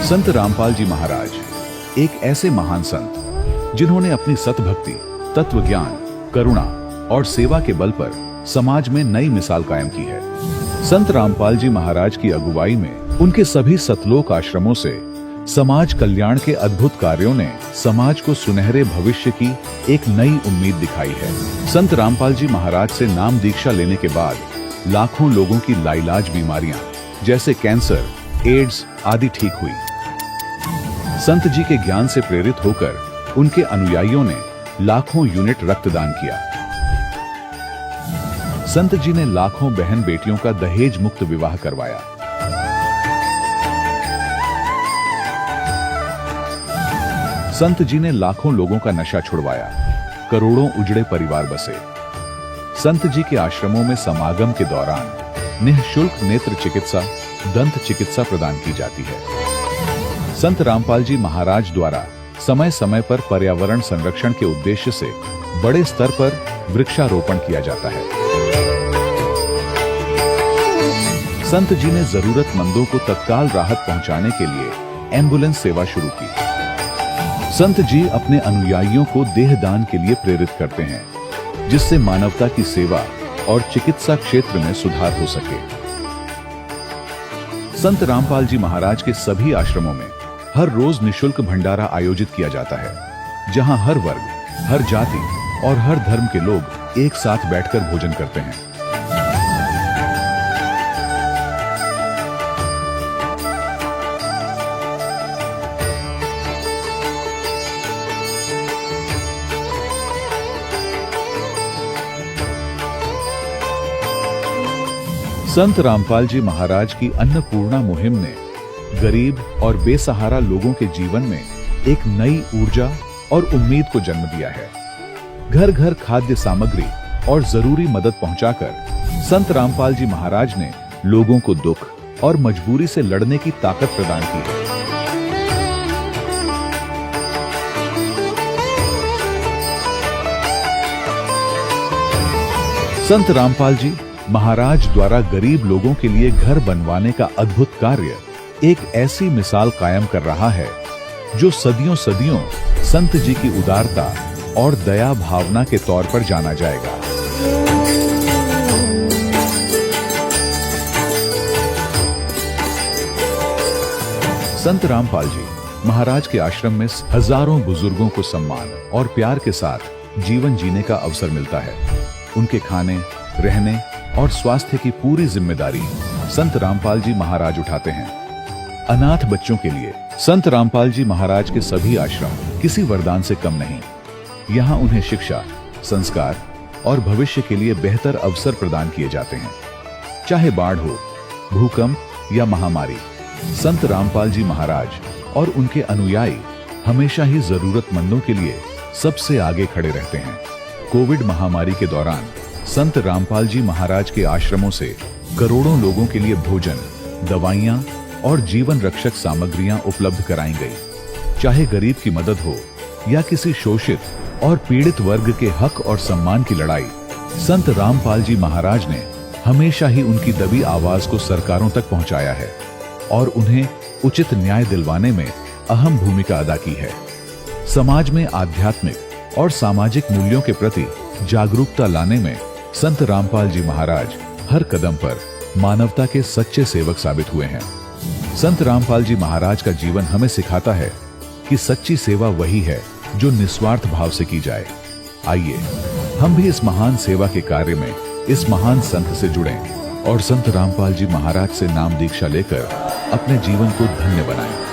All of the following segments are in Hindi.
संत रामपाल जी महाराज एक ऐसे महान संत जिन्होंने अपनी सतभक्ति, तत्व ज्ञान, करुणा और सेवा के बल पर समाज में नई मिसाल कायम की है। संत रामपाल जी महाराज की अगुवाई में उनके सभी सतलोक आश्रमों से समाज कल्याण के अद्भुत कार्यों ने समाज को सुनहरे भविष्य की एक नई उम्मीद दिखाई है। संत रामपाल जी महाराज से नाम दीक्षा लेने के बाद लाखों लोगों की लाइलाज बीमारियां जैसे कैंसर, एड्स आदि ठीक हुई। संत जी के ज्ञान से प्रेरित होकर उनके अनुयायियों ने लाखों यूनिट रक्तदान किया। संत जी ने लाखों बहन बेटियों का दहेज मुक्त विवाह करवाया। संत जी ने लाखों लोगों का नशा छुड़वाया, करोड़ों उजड़े परिवार बसे। संत जी के आश्रमों में समागम के दौरान निःशुल्क नेत्र चिकित्सा, दंत चिकित्सा प्रदान की जाती है। संत रामपाल जी महाराज द्वारा समय समय पर पर्यावरण संरक्षण के उद्देश्य से बड़े स्तर पर वृक्षारोपण किया जाता है। संत जी ने जरूरतमंदों को तत्काल राहत पहुंचाने के लिए एम्बुलेंस सेवा शुरू की। संत जी अपने अनुयायियों को देहदान के लिए प्रेरित करते हैं, जिससे मानवता की सेवा और चिकित्सा क्षेत्र में सुधार हो सके। संत रामपाल जी महाराज के सभी आश्रमों में हर रोज निःशुल्क भंडारा आयोजित किया जाता है, जहां हर वर्ग, हर जाति और हर धर्म के लोग एक साथ बैठकर भोजन करते हैं। संत रामपाल जी महाराज की अन्नपूर्णा मुहिम ने गरीब और बेसहारा लोगों के जीवन में एक नई ऊर्जा और उम्मीद को जन्म दिया है। घर घर खाद्य सामग्री और जरूरी मदद पहुंचाकर संत रामपाल जी महाराज ने लोगों को दुख और मजबूरी से लड़ने की ताकत प्रदान की है। संत रामपाल जी महाराज द्वारा गरीब लोगों के लिए घर बनवाने का अद्भुत कार्य एक ऐसी मिसाल कायम कर रहा है जो सदियों सदियों संत जी की उदारता और दया भावना के तौर पर जाना जाएगा। संत रामपाल जी महाराज के आश्रम में हजारों बुजुर्गों को सम्मान और प्यार के साथ जीवन जीने का अवसर मिलता है। उनके खाने, रहने और स्वास्थ्य की पूरी जिम्मेदारी संत रामपाल जी महाराज उठाते हैं। अनाथ बच्चों के लिए संत रामपाल जी महाराज के सभी आश्रम किसी वरदान से कम नहीं। यहाँ उन्हें शिक्षा, संस्कार और भविष्य के लिए बेहतर अवसर प्रदान किए जाते हैं। चाहे बाढ़ हो, भूकंप या महामारी, संत रामपाल जी महाराज और उनके अनुयायी हमेशा ही जरूरतमंदों के लिए सबसे आगे खड़े रहते हैं। कोविड महामारी के दौरान संत रामपाल जी महाराज के आश्रमों से करोड़ों लोगों के लिए भोजन, दवाइयां और जीवन रक्षक सामग्रियां उपलब्ध कराई गई। चाहे गरीब की मदद हो या किसी शोषित और पीड़ित वर्ग के हक और सम्मान की लड़ाई, संत रामपाल जी महाराज ने हमेशा ही उनकी दबी आवाज को सरकारों तक पहुंचाया है और उन्हें उचित न्याय दिलवाने में अहम भूमिका अदा की है। समाज में आध्यात्मिक और सामाजिक मूल्यों के प्रति जागरूकता लाने में संत रामपाल जी महाराज हर कदम पर मानवता के सच्चे सेवक साबित हुए हैं। संत रामपाल जी महाराज का जीवन हमें सिखाता है कि सच्ची सेवा वही है जो निस्वार्थ भाव से की जाए। आइए हम भी इस महान सेवा के कार्य में इस महान संत से जुड़ें और संत रामपाल जी महाराज से नाम दीक्षा लेकर अपने जीवन को धन्य बनाएं।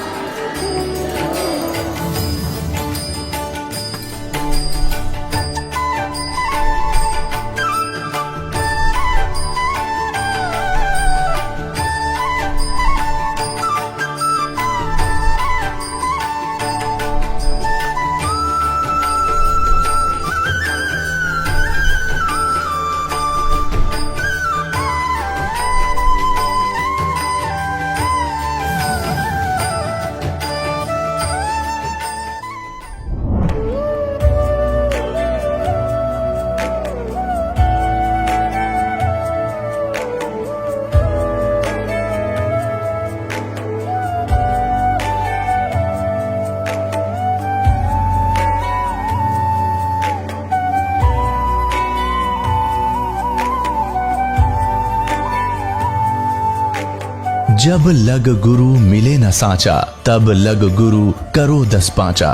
जब लग गुरु मिले न सांचा, तब लग गुरु करो 10 पांचा।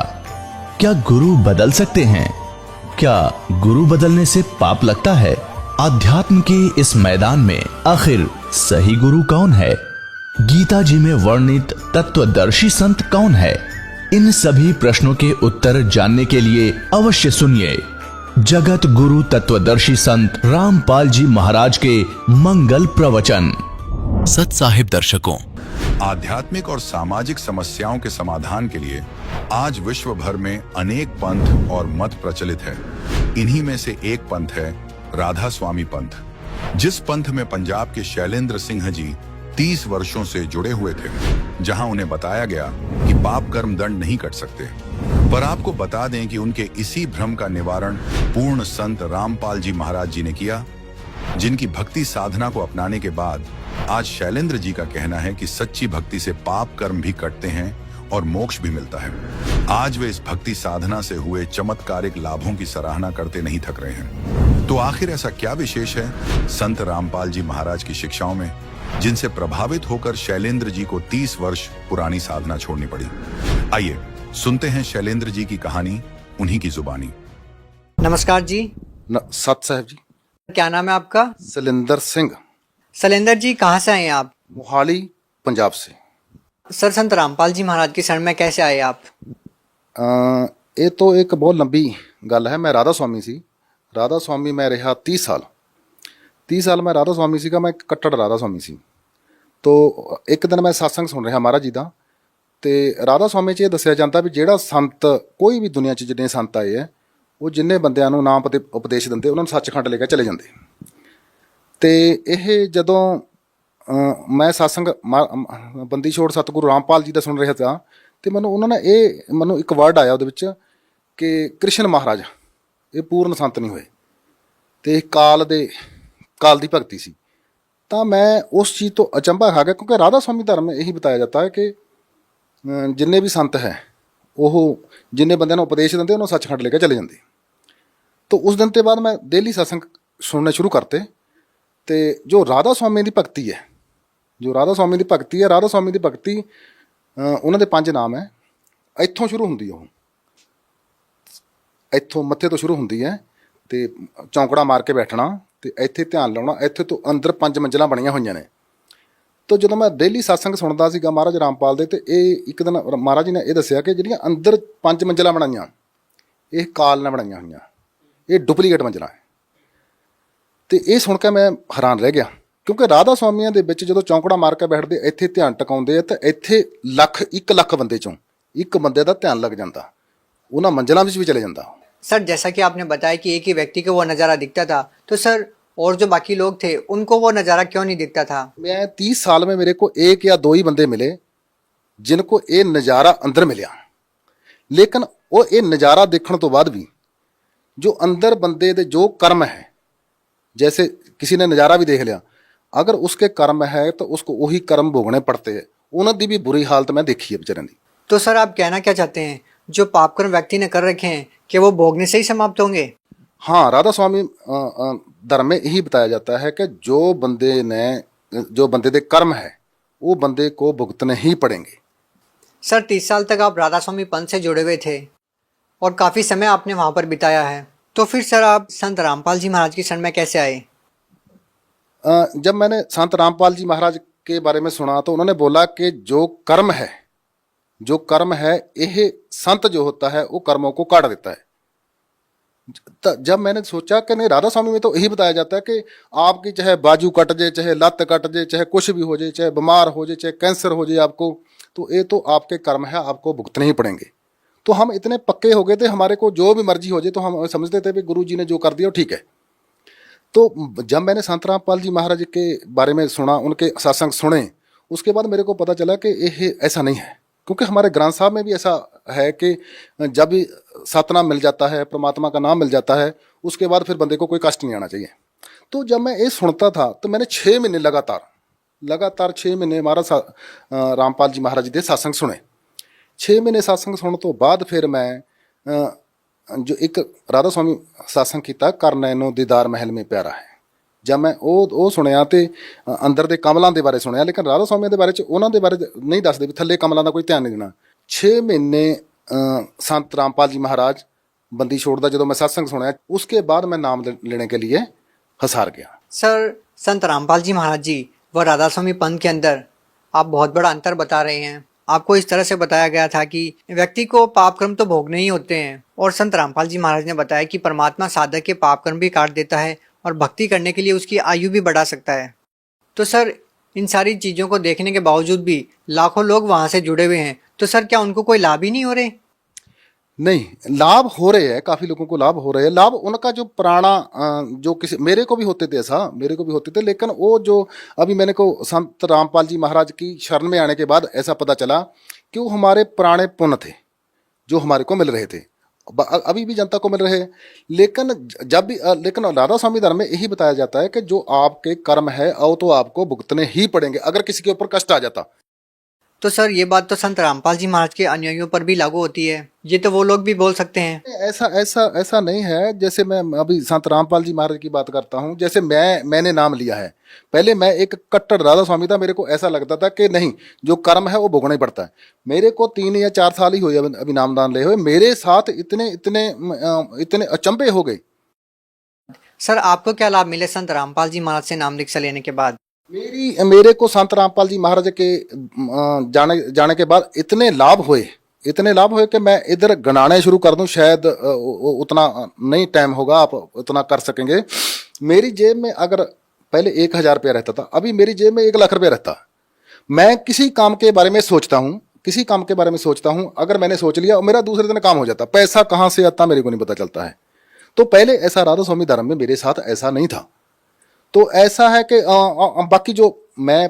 क्या गुरु बदल सकते हैं? क्या गुरु बदलने से पाप लगता है? अध्यात्म के इस मैदान में आखिर सही गुरु कौन है? गीता जी में वर्णित तत्वदर्शी संत कौन है? इन सभी प्रश्नों के उत्तर जानने के लिए अवश्य सुनिए जगत गुरु तत्वदर्शी संत रामपाल जी महाराज के मंगल प्रवचन। सत साहिब दर्शकों, आध्यात्मिक और सामाजिक समस्याओं के समाधान के लिए आज विश्व भर में अनेक पंथ और मत प्रचलित है। इन्हीं में से एक पंथ है राधा स्वामी पंथ, जिस पंथ में पंजाब के शैलेंद्र सिंह जी 30 वर्षों से जुड़े हुए थे, जहां उन्हें बताया गया कि पाप कर्म दंड नहीं कट सकते। पर आपको बता दें कि उनके इसी भ्रम का निवारण पूर्ण संत रामपाल जी महाराज जी ने किया, जिनकी भक्ति साधना को अपनाने के बाद आज शैलेंद्र जी का कहना है कि सच्ची भक्ति से पाप कर्म भी कटते हैं और मोक्ष भी मिलता है। आज वे इस भक्ति साधना से हुए चमत्कारिक लाभों की सराहना करते नहीं थक रहे हैं। तो आखिर ऐसा क्या विशेष है संत रामपाल जी महाराज की शिक्षाओं में, जिनसे प्रभावित होकर शैलेंद्र जी को 30 वर्ष पुरानी साधना छोड़नी पड़ी? आइए सुनते हैं शैलेंद्र जी की कहानी उन्हीं की जुबानी। नमस्कार जी। सत साहब जी। क्या नाम है आपका? शैलेंद्र सिंह। शैलेंद्र जी, कहाँ से आए हैं आप? मोहाली, पंजाब से। सर, संत रामपाल जी महाराज की शरण में कैसे आए आप? ये तो एक बहुत लंबी गल है। मैं राधा स्वामी सी। राधा स्वामी मैं रहा 30 साल। 30 साल मैं राधा स्वामी सीगा। मैं कट्टड़ राधा स्वामी सी। तो एक दिन मैं सत्संग सुन ਰਿਹਾ महाराज जी ਦਾ, ਤੇ ਰਾਧਾ स्वामी 'ਚ ਇਹ ਦੱਸਿਆ ਜਾਂਦਾ ਵੀ ਜਿਹੜਾ ਸੰਤ ਕੋਈ ਵੀ ਦੁਨੀਆ 'ਚ ਜਿੰਨੇ ਸੰਤ ਆਏ ਹੈ, ਉਹ ਜਿੰਨੇ ਬੰਦਿਆਂ ਨੂੰ ਨਾਮ ਉਪਦੇਸ਼ ਦਿੰਦੇ ਉਹਨਾਂ ਨੂੰ ਸੱਚਖੰਡ ਲੈ ਕੇ ਚਲੇ ਜਾਂਦੇ। ਤੇ ਇਹ ਜਦੋਂ ਮੈਂ ਸਤਸੰਗ ਬੰਦੀ ਛੋੜ ਸਤਿਗੁਰੂ ਰਾਮਪਾਲ ਜੀ ਦਾ ਸੁਣ ਰਿਹਾ ਤਾਂ, ਤੇ ਮੈਨੂੰ ਉਹਨਾਂ ਨੇ ਮੈਨੂੰ ਇੱਕ ਵਰਡ ਆਇਆ ਉਹਦੇ ਵਿੱਚ ਕਿ ਕ੍ਰਿਸ਼ਨ ਮਹਾਰਾਜ ਇਹ ਪੂਰਨ ਸੰਤ ਨਹੀਂ ਹੋਏ ਤੇ ਕਾਲ ਦੀ ਭਗਤੀ ਸੀ। ਤਾਂ ਮੈਂ ਉਸ ਚੀਜ਼ ਤੋਂ ਅਚੰਭਾ ਖਾ ਗਿਆ, ਕਿਉਂਕਿ ਰਾਧਾ स्वामी ਧਰਮ में ਇਹੀ बताया जाता है ਕਿ ਜਿੰਨੇ ਵੀ ਸੰਤ ਹੈ ਉਹ ਜਿੰਨੇ ਬੰਦਿਆਂ ਨੂੰ ਉਪਦੇਸ਼ ਦਿੰਦੇ ਉਹਨੂੰ ਸੱਚਖੰਡ ਲੈ ਕੇ ਚਲੇ ਜਾਂਦੇ। तो उस दिन के बाद मैं डेली सत्संग सुनने शुरू करते। तो जो राधा स्वामी की भगती है, राधा स्वामी की भगती उन्होंने 5 नाम है। इत्थों शुरू होंगी, इत्थों मत्थे तो शुरू होंगी है। तो चौंकड़ा मार के बैठना, तो इत्थे ध्यान लाना। इत्थे तो अंदर 5 मंजिलां बनिया हुई ने। तो जो मैं डेली सत्संग सुनता सीगा महाराज रामपाल दे, तो ये एक दिन महाराज जी ने यह दसिया कि जिहड़ियां अंदर 5 मंजिलां बनाईयां, ये काल ने बनाईयां हुई, ये डुप्लीकेट मंजिलां है। तो ये सुन के मैं हैरान रह गया, क्योंकि राधा स्वामियों के विच जो चौंकड़ा मार के बैठते, इत्थे ध्यान टकाउंदे आ, तो इत्थे 1 ਲੱਖ बंदे चों एक बंदे का ध्यान लग जाता, उन्हां मंजिलां विच भी चले जाता। सर, जैसा कि आपने बताया कि एक ही व्यक्ति को वो नज़ारा दिखता था, तो सर और जो बाकी लोग थे उनको वो नज़ारा क्यों नहीं दिखता था? मैं 30 साल में मेरे को 1 या 2 ही बंदे मिले जिनको ये नज़ारा अंदर मिलिया। लेकिन वो ये नज़ारा देखने तो बाद भी जो अंदर बंदे दे जो कर्म है, जैसे किसी ने नज़ारा भी देख लिया, अगर उसके कर्म है तो उसको वही कर्म भोगने पड़ते हैं। उन्होंने भी बुरी हालत मैं देखी है बेचारे की। तो सर, आप कहना क्या चाहते हैं, जो पाप कर्म व्यक्ति ने कर रखे हैं कि वो भोगने से ही समाप्त होंगे? हाँ, राधा स्वामी धर्म में यही बताया जाता है कि जो बंदे दे कर्म है वो बंदे को भुगतने ही पड़ेंगे। सर, 30 साल तक आप राधा स्वामी पंथ से जुड़े हुए थे और काफ़ी समय आपने वहाँ पर बिताया है, तो फिर सर आप संत रामपाल जी महाराज की शरण में कैसे आए? जब मैंने संत रामपाल जी महाराज के बारे में सुना तो उन्होंने बोला कि जो कर्म है यह संत जो होता है वो कर्मों को काट देता है। जब मैंने सोचा कि नहीं, राधा स्वामी में तो यही बताया जाता है कि आपकी चाहे बाजू कट जाए, चाहे लत कट जाए, चाहे कुछ भी हो जाए, चाहे बीमार हो जाए, चाहे कैंसर हो जाए आपको, तो ये तो आपके कर्म है, आपको भुगतने ही पड़ेंगे। तो हम इतने पक्के हो गए थे, हमारे को जो भी मर्जी हो जाए तो हम समझते थे कि गुरु जी ने जो कर दिया ठीक है। तो जब मैंने संत रामपाल जी महाराज के बारे में सुना, उनके सत्संग सुने, उसके बाद मेरे को पता चला कि ये ऐसा नहीं है। क्योंकि हमारे ग्रंथ साहब में भी ऐसा है कि जब भी सतनाम मिल जाता है, परमात्मा का नाम मिल जाता है, उसके बाद फिर बंदे को कोई कष्ट नहीं आना चाहिए। तो जब मैं ये सुनता था तो मैंने 6 महीने लगातार 6 महीने महाराज रामपाल जी महाराज जी के सत्संग सुने। 6 महीने सत्संग सुनने तो बाद फिर मैं जो एक राधा स्वामी सत्संग किया, कर नैनो दीदार महल में प्यारा है, ਜਦ ਮੈਂ ਉਹ ਸੁਣਿਆ ਤੇ ਅੰਦਰ ਦੇ ਕਮਲਾਂ ਦੇ ਬਾਰੇ ਸੁਣਿਆ, ਲੇਕਿਨ ਰਾਧਾ ਸਵਾਮੀ ਦੇ ਬਾਰੇ ਚ ਉਹਨਾਂ ਦੇ ਬਾਰੇ ਨਹੀਂ ਦੱਸਦੇ ਵੀ ਥੱਲੇ ਕਮਲਾਂ ਦਾ ਕੋਈ ਧਿਆਨ ਨਹੀਂ ਦੇਣਾ। 6 ਮਹੀਨੇ ਸੰਤ रामपाल जी महाराज बंदी छोड़दा ਜਦੋਂ मैं सत्संग सुना, उसके बाद मैं नाम लेने के लिए हिसार गया। सर, संत रामपाल जी महाराज जी व राधा स्वामी पंथ के अंदर आप बहुत बड़ा अंतर बता रहे हैं। आपको इस तरह से बताया गया था कि व्यक्ति को पाप कर्म तो भोगने ही होते हैं, और संत रामपाल जी महाराज ने बताया कि परमात्मा साधक के पाप कर्म भी काट देता है और भक्ति करने के लिए उसकी आयु भी बढ़ा सकता है। तो सर, इन सारी चीज़ों को देखने के बावजूद भी लाखों लोग वहाँ से जुड़े हुए हैं, तो सर क्या उनको कोई लाभ ही नहीं हो रहे? नहीं, लाभ हो रहे हैं, काफ़ी लोगों को लाभ हो रहे हैं। लाभ उनका जो पुराना जो किसी मेरे को भी होते थे, ऐसा मेरे को भी होते थे, लेकिन वो जो अभी मैंने को संत रामपाल जी महाराज की शरण में आने के बाद ऐसा पता चला कि वो हमारे पुराने पुण्य थे जो हमारे को मिल रहे थे, अभी भी जनता को मिल रहे हैं। लेकिन जब भी लेकिन राधा स्वामी धर्म में यही बताया जाता है कि जो आपके कर्म है वो तो आपको भुगतने ही पड़ेंगे अगर किसी के ऊपर कष्ट आ जाता। तो सर, ये बात तो संत रामपाल जी महाराज के अनुयायियों पर भी लागू होती है, ये तो वो लोग भी बोल सकते हैं। ऐसा ऐसा ऐसा नहीं है। जैसे मैं अभी संत रामपाल जी महाराज की बात करता हूँ, जैसे मैंने नाम लिया है, पहले मैं एक कट्टर राधा स्वामी था, मेरे को ऐसा लगता था कि नहीं, जो कर्म है वो भोगना ही पड़ता है। मेरे को 3 या 4 साल ही हुए अभी नामदान ले हुए, मेरे साथ इतने इतने इतने अचंभे हो गए। सर, आपको क्या लाभ मिले संत रामपाल जी महाराज से नाम दीक्षा लेने के बाद? मेरे को संत रामपाल जी महाराज के जाने के बाद इतने लाभ हुए कि मैं इधर गणाने शुरू कर दूं, शायद उतना नहीं टाइम होगा आप उतना कर सकेंगे। मेरी जेब में अगर पहले 1000 रुपया रहता था, अभी मेरी जेब में 1 लाख रुपया रहता। मैं किसी काम के बारे में सोचता हूँ, अगर मैंने सोच लिया मेरा दूसरे दिन काम हो जाता। पैसा कहाँ से आता मेरे को नहीं पता चलता है। तो पहले ऐसा राधा स्वामी धर्म में मेरे साथ ऐसा नहीं था। तो ऐसा है कि बाकी जो मैं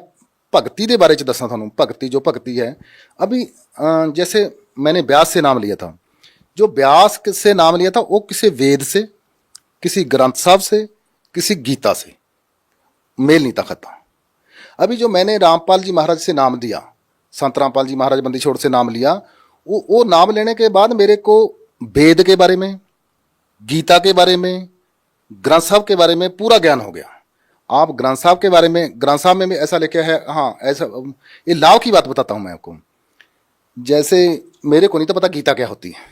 भगती के बारे च दसा थानू, भगती है अभी जैसे मैंने व्यास से नाम लिया था, जो व्यास से नाम लिया था वो किसी वेद से, किसी ग्रंथ साहब से, किसी गीता से मेल नहीं था खाता। अभी जो मैंने रामपाल जी महाराज से नाम दिया, संत रामपाल जी महाराज बंदी छोड़ से नाम लिया, वो नाम लेने के बाद मेरे को वेद के बारे में, गीता के बारे में, ग्रंथ साहब के बारे में पूरा ज्ञान हो गया। आप ग्रंथ साहब के बारे में, ग्रंथ साहब में भी ऐसा लिखा है, हाँ ऐसा, ये लाभ की बात बताता हूँ मैं आपको। जैसे मेरे को नहीं तो पता गीता क्या होती है,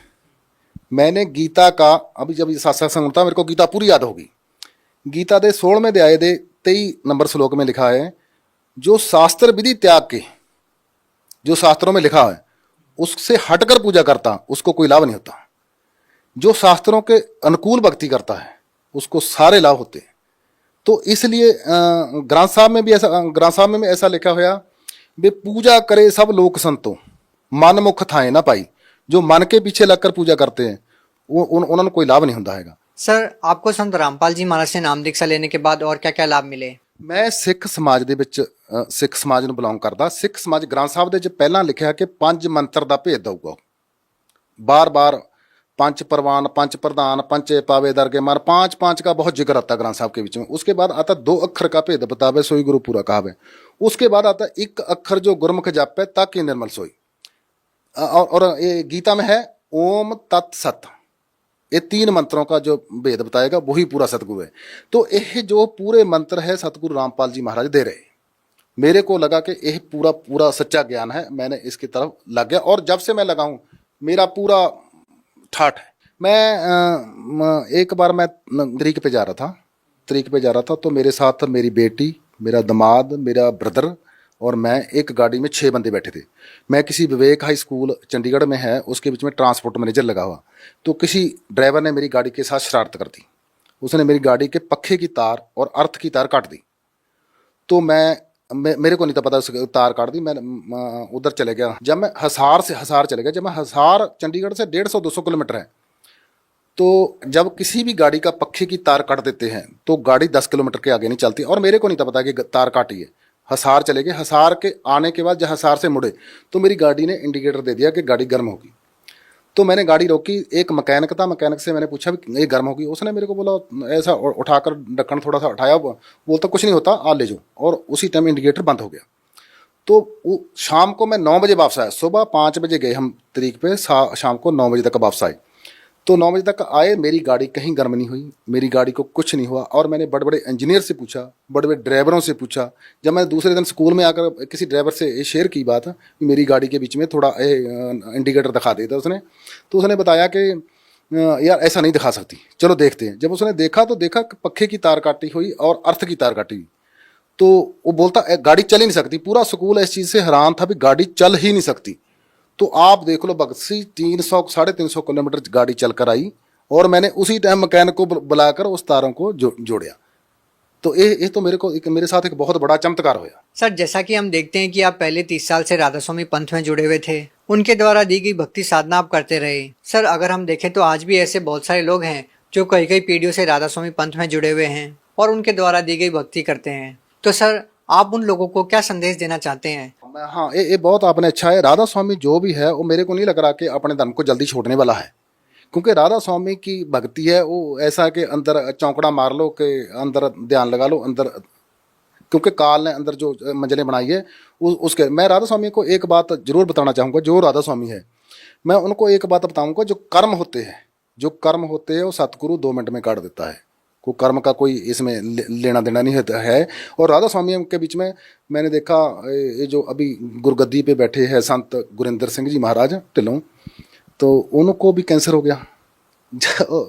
मैंने गीता का अभी जब सत्संग होता मेरे को गीता पूरी याद होगी। गीता दे 16वें अध्याय दे 23 नंबर श्लोक में लिखा है, जो शास्त्र विधि त्याग के, जो शास्त्रों में लिखा है उससे हटकर पूजा करता उसको कोई लाभ नहीं होता। जो शास्त्रों के अनुकूल भक्ति करता है उसको सारे लाभ होते हैं। तो इसलिए ग्रंथ साहब में भी ऐसा लिखा हुआ भी पूजा करे सब लोक संतो, मन मुख थाए ना पाई। जो मन के पीछे लगकर पूजा करते हैं उन्होंने कोई लाभ नहीं होता है। सर, आपको संत रामपाल जी महाराज से नाम दीक्षा लेने के बाद और क्या क्या लाभ मिले? मैं सिख समाज ਦੇ ਵਿੱਚ सिख समाज ਨੂੰ ਬਿਲੋਂਗ ਕਰਦਾ। ਸਿੱਖ ਸਮਾਜ ਗ੍ਰੰਥ ਸਾਹਿਬ ਦੇ ਵਿੱਚ ਪਹਿਲਾਂ ਲਿਖਿਆ ਕਿ 5 ਮੰਤਰ ਦਾ ਭੇਦ ਦਊਗਾ। बार पंच परवान, पंच प्रधान, पंचे पावे दरगे मान, 5 का बहुत जिक्र आता ग्रंथ साहब के बीच में। उसके बाद आता 2 अक्षर का भेद बतावे सोई गुरु पूरा कहावे। उसके बाद आता 1 अक्षर जो गुरमुख जापे ताकि निर्मल सोई। और ये गीता में है ओम तत्सत। ये 3 मंत्रों का जो भेद बताएगा वही पूरा सतगुरु है। तो ये जो पूरे मंत्र है सतगुरु रामपाल जी महाराज दे रहे। मेरे को लगा कि यह पूरा सच्चा ज्ञान है, मैंने इसकी तरफ लग गया। और जब से मैं लगा हूँ मेरा पूरा ठाठ है। मैं एक बार मैं तरीक पे जा रहा था तो मेरे साथ मेरी बेटी, मेरा दामाद, मेरा ब्रदर और मैं एक गाड़ी में 6 बंदे बैठे थे। मैं किसी विवेक हाई स्कूल चंडीगढ़ में है, उसके बीच में ट्रांसपोर्ट मैनेजर लगा हुआ। तो किसी ड्राइवर ने मेरी गाड़ी के साथ शरारत कर दी। उसने मेरी गाड़ी के पखे की तार और अर्थ की तार काट दी। तो मेरे को नहीं था पता, उसकी तार काट दी। मैं उधर चले गया। जब मैं हिसार चले गया, जब मैं हिसार चंडीगढ़ से 150-200 किलोमीटर है, तो जब किसी भी गाड़ी का पखे की तार काट देते हैं तो गाड़ी 10 किलोमीटर के आगे नहीं चलती। और मेरे को नहीं था पता कि तार काटी है। हिसार चले गए। हिसार के आने के बाद जब हिसार से मुड़े तो मेरी गाड़ी ने इंडिकेटर दे दिया कि गाड़ी गर्म होगी। तो मैंने गाड़ी रोकी। एक मैकेनिक था, मैकेनिक से मैंने पूछा भी ये गर्म होगी। उसने मेरे को बोला, ऐसा उठाकर ढक्कन थोड़ा सा उठाया, बोलता कुछ नहीं होता, आ ले जाओ। और उसी टाइम इंडिकेटर बंद हो गया। तो वो शाम को मैं 9 बजे वापस आया। सुबह 5 बजे गए हम तरीक पे, शाम को 9 बजे तक वापस आए। तो 9 बजे तक आए, मेरी गाड़ी कहीं गर्म नहीं हुई, मेरी गाड़ी को कुछ नहीं हुआ। और मैंने बड़े बड़े इंजीनियर से पूछा, बड़े बड़े ड्राइवरों से पूछा। जब मैं दूसरे दिन स्कूल में आकर किसी ड्राइवर से ये शेयर की बात कि मेरी गाड़ी के बीच में थोड़ा इंडिकेटर दिखा देता उसने, तो उसने बताया कि यार ऐसा नहीं दिखा सकती, चलो देखते हैं। जब उसने देखा तो देखा कि पक्खे की तार काटी हुई और अर्थ की तार काटी हुई। तो वो बोलता गाड़ी चल ही नहीं सकती। पूरा स्कूल इस चीज़ से हैरान था भी गाड़ी चल ही नहीं सकती। तो आप देख लो बक्सी 300 350 किलोमीटर गाड़ी चल कर आई, और मैंने उसी टाइम मैकेनिक को बुलाकर उस तारों को जोड़िया। तो ये तो मेरे साथ एक बहुत बड़ा चमत्कार होया। सर, जैसा कि हम देखते हैं कि आप पहले 30 साल से राधा स्वामी पंथ में जुड़े हुए थे, उनके द्वारा दी गई भक्ति साधना आप करते रहे। सर, अगर हम देखें तो आज भी ऐसे बहुत सारे लोग हैं जो कई कई पीढ़ियों से राधा स्वामी पंथ में जुड़े हुए हैं और उनके द्वारा दी गई भक्ति करते हैं। तो सर, आप उन लोगों को क्या संदेश देना चाहते हैं? हाँ, ये बहुत आपने अच्छा है। राधा स्वामी जो भी है वो मेरे को नहीं लग रहा कि अपने धर्म को जल्दी छोड़ने वाला है, क्योंकि राधा स्वामी की भक्ति है वो ऐसा कि अंदर चौंकड़ा मार लो, कि अंदर ध्यान लगा लो अंदर, क्योंकि काल ने अंदर जो मंजिलें बनाई है उसके। मैं राधा स्वामी को एक बात जरूर बताना चाहूँगा, जो राधा स्वामी है मैं उनको एक बात बताऊँगा, जो कर्म होते हैं वो सतगुरु 2 मिनट में काट देता है। को कर्म का कोई इसमें लेना देना नहीं होता है। और राधा स्वामी के बीच में मैंने देखा, ये जो अभी गुरगद्दी पे बैठे हैं संत गुरिंदर सिंह जी महाराज ढिल्लों, तो उनको भी कैंसर हो गया।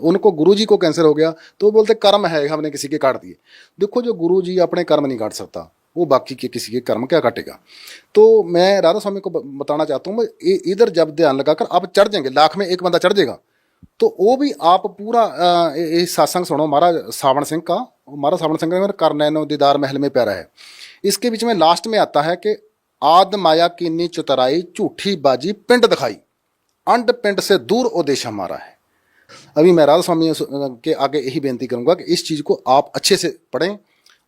उनको गुरुजी को कैंसर हो गया, तो वो बोलते कर्म है हमने किसी के काट दिए। देखो, जो गुरुजी अपने कर्म नहीं काट सकता, वो बाकी के किसी के कर्म क्या काटेगा। तो मैं राधा स्वामी को बताना चाहता हूँ, इधर जब ध्यान लगाकर आप चढ़ जाएंगे, लाख में एक बंदा चढ़ जाएगा, तो वो भी आप पूरा सत्संग सुनो महाराज सावण सिंह का। महाराज सावण सिंह का कर नैनो दीदार महल में प्यारा है। इसके बीच में लास्ट में आता है कि आद माया कीनी चुतराई, झूठी बाजी पिंड दिखाई, अंड पिंड से दूर उद्देश्य हमारा है। अभी मैं राधा स्वामी के आगे यही बेनती करूंगा कि इस चीज़ को आप अच्छे से पढ़ें,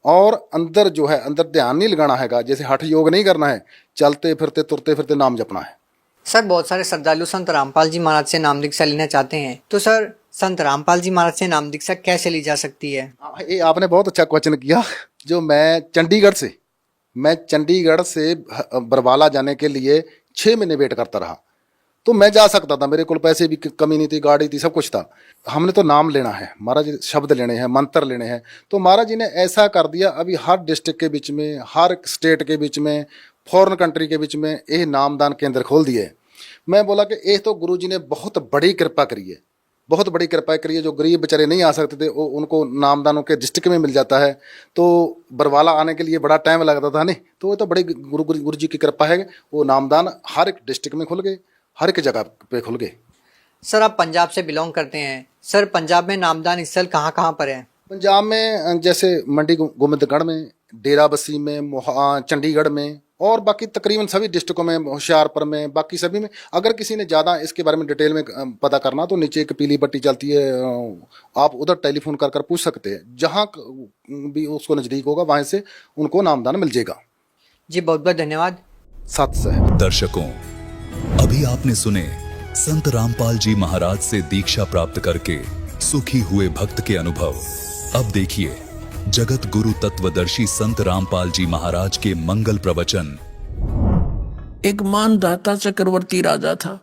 और अंदर जो है अंदर ध्यान नहीं लगाना हैगा, जैसे हठ योग नहीं करना है, चलते फिरते तुरते फिरते नाम जपना है। सर, बहुत सारे श्रद्धालु संत रामपाल जी महाराज से नाम दीक्षा लेना चाहते हैं, तो सर संत रामपाल जी महाराज से नाम दीक्षा कैसे ली जा सकती है? ये आपने बहुत अच्छा क्वेश्चन किया। जो मैं चंडीगढ़ से बरवाला जाने के लिए 6 महीने वेट करता रहा, तो मैं जा सकता था, मेरे को पैसे भी कमी नहीं थी, गाड़ी थी, सब कुछ था। हमने तो नाम लेना है, महाराज जी शब्द लेने हैं, मंत्र लेने हैं। तो महाराज जी ने ऐसा कर दिया, अभी हर डिस्ट्रिक्ट के बीच में, हर स्टेट के बीच में, फॉरेन कंट्री के बीच में ये नामदान केंद्र खोल दिए। मैं बोला कि ये तो गुरु जी ने बहुत बड़ी कृपा करी है, बहुत बड़ी कृपा करी है। जो गरीब बेचारे नहीं आ सकते थे उनको नामदानों के डिस्ट्रिक्ट में मिल जाता है। तो बरवाला आने के लिए बड़ा टाइम लगता था नहीं, तो वो तो बड़ी गुरु जी की कृपा है। वो नामदान हर एक डिस्ट्रिक्ट में खुल गए, हर एक जगह पे खुल गए। सर, आप पंजाब से बिलोंग करते हैं। सर, पंजाब में नामदान स्थल कहाँ कहाँ पर है? पंजाब में जैसे मंडी गोबिंदगढ़ में, डेरा बस्सी में, चंडीगढ़ में, और बाकी तकरीबन सभी डिस्ट्रिक्टों में, होशियारपुर में, बाकी सभी में। अगर किसी ने ज़्यादा इसके बारे में डिटेल में पता करना, तो नीचे एक पीली पट्टी चलती है, आप उधर टेलीफोन कर कर पूछ सकते हैं। जहाँ भी उसको नज़दीक होगा वहाँ से उनको नामदान मिल जाएगा। जी, बहुत बहुत धन्यवाद। सत है। दर्शकों, अभी आपने सुने संत रामपाल जी महाराज से दीक्षा प्राप्त करके सुखी हुए भक्त के अनुभव। अब देखिए जगत गुरु तत्वदर्शी संत रामपाल जी महाराज के मंगल प्रवचन। एक मानधाता चक्रवर्ती राजा था।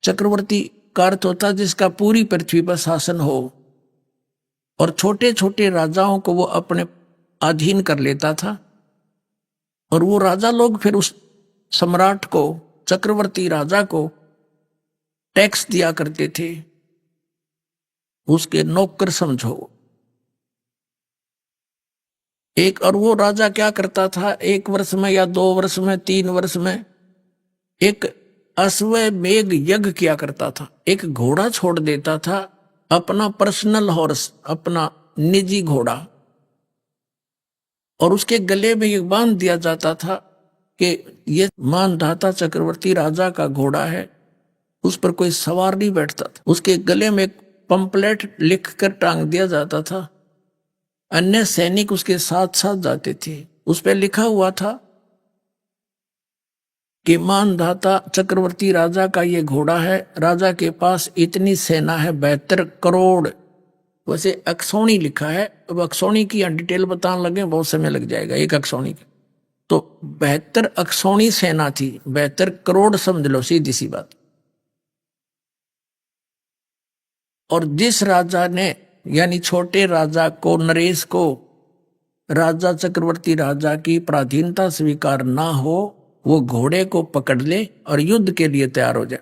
चक्रवर्ती का अर्थ होता जिसका पूरी पृथ्वी पर शासन हो, और छोटे छोटे राजाओं को वो अपने अधीन कर लेता था। और वो राजा लोग फिर उस सम्राट को, चक्रवर्ती राजा को टैक्स दिया करते थे, उसके नौकर समझो। और वो राजा क्या करता था, 1 वर्ष में या 2 वर्ष में, 3 वर्ष में एक अश्वमेध यज्ञ किया करता था। एक घोड़ा छोड़ देता था, अपना पर्सनल हॉर्स, अपना निजी घोड़ा, और उसके गले में ये बांध दिया जाता था कि ये मानधाता चक्रवर्ती राजा का घोड़ा है, उस पर कोई सवार नहीं बैठता था। उसके गले में एक पंपलेट लिख कर टांग दिया जाता था। अन्य सैनिक उसके साथ साथ जाते थे। उस पर लिखा हुआ था कि मानधाता चक्रवर्ती राजा का ये घोड़ा है, राजा के पास इतनी सेना है, 72 करोड़। वैसे अक्सौणी लिखा है, अब अक्सौणी की डिटेल बताने लगे बहुत समय लग जाएगा एक अक्सौणी की। तो 72 अक्सौणी सेना थी, 72 करोड़ समझ लो, सीधी सी बात। और जिस राजा ने यानी छोटे राजा को, नरेश को, राजा चक्रवर्ती राजा की पराधीनता स्वीकार ना हो, वो घोड़े को पकड़ ले और युद्ध के लिए तैयार हो जाए।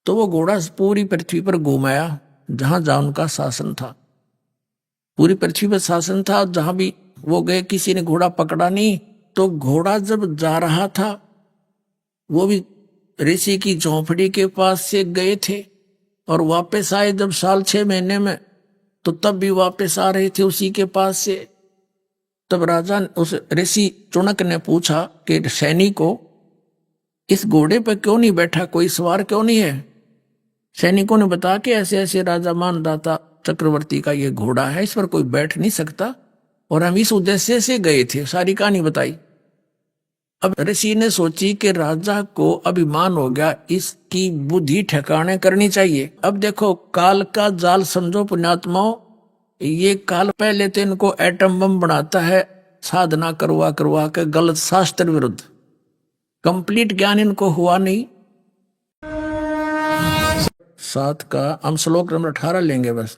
तो वो घोड़ा पूरी पृथ्वी पर घुमाया जहां जहां उनका शासन था। पूरी पृथ्वी पर शासन था, जहां भी वो गए किसी ने घोड़ा पकड़ा नहीं। तो घोड़ा जब जा रहा था, वो भी ऋषि की झोंपड़ी के पास से गए थे और वापस आए जब साल 6 महीने में, तो तब भी वापस आ रहे थे उसी के पास से। तब राजा उस ऋषि चुनक ने पूछा कि सैनिक को इस घोड़े पर क्यों नहीं बैठा, कोई सवार क्यों नहीं है? सैनिकों ने बताया कि ऐसे ऐसे राजा मानदाता चक्रवर्ती का ये घोड़ा है, इस पर कोई बैठ नहीं सकता और हम इस उद्देश्य से गए थे। सारी कहानी बताई। अब ऋषि ने सोची कि राजा को अभिमान हो गया, इसकी बुद्धि ठिकाने करनी चाहिए। अब देखो, काल का जाल समझो पुण्यात्माओं। ये काल पहले तो इनको एटम बम बनाता है, साधना करवा करवा के गलत शास्त्र विरुद्ध। कंप्लीट ज्ञान इनको हुआ नहीं। 7 का हम श्लोक नंबर 18 लेंगे बस।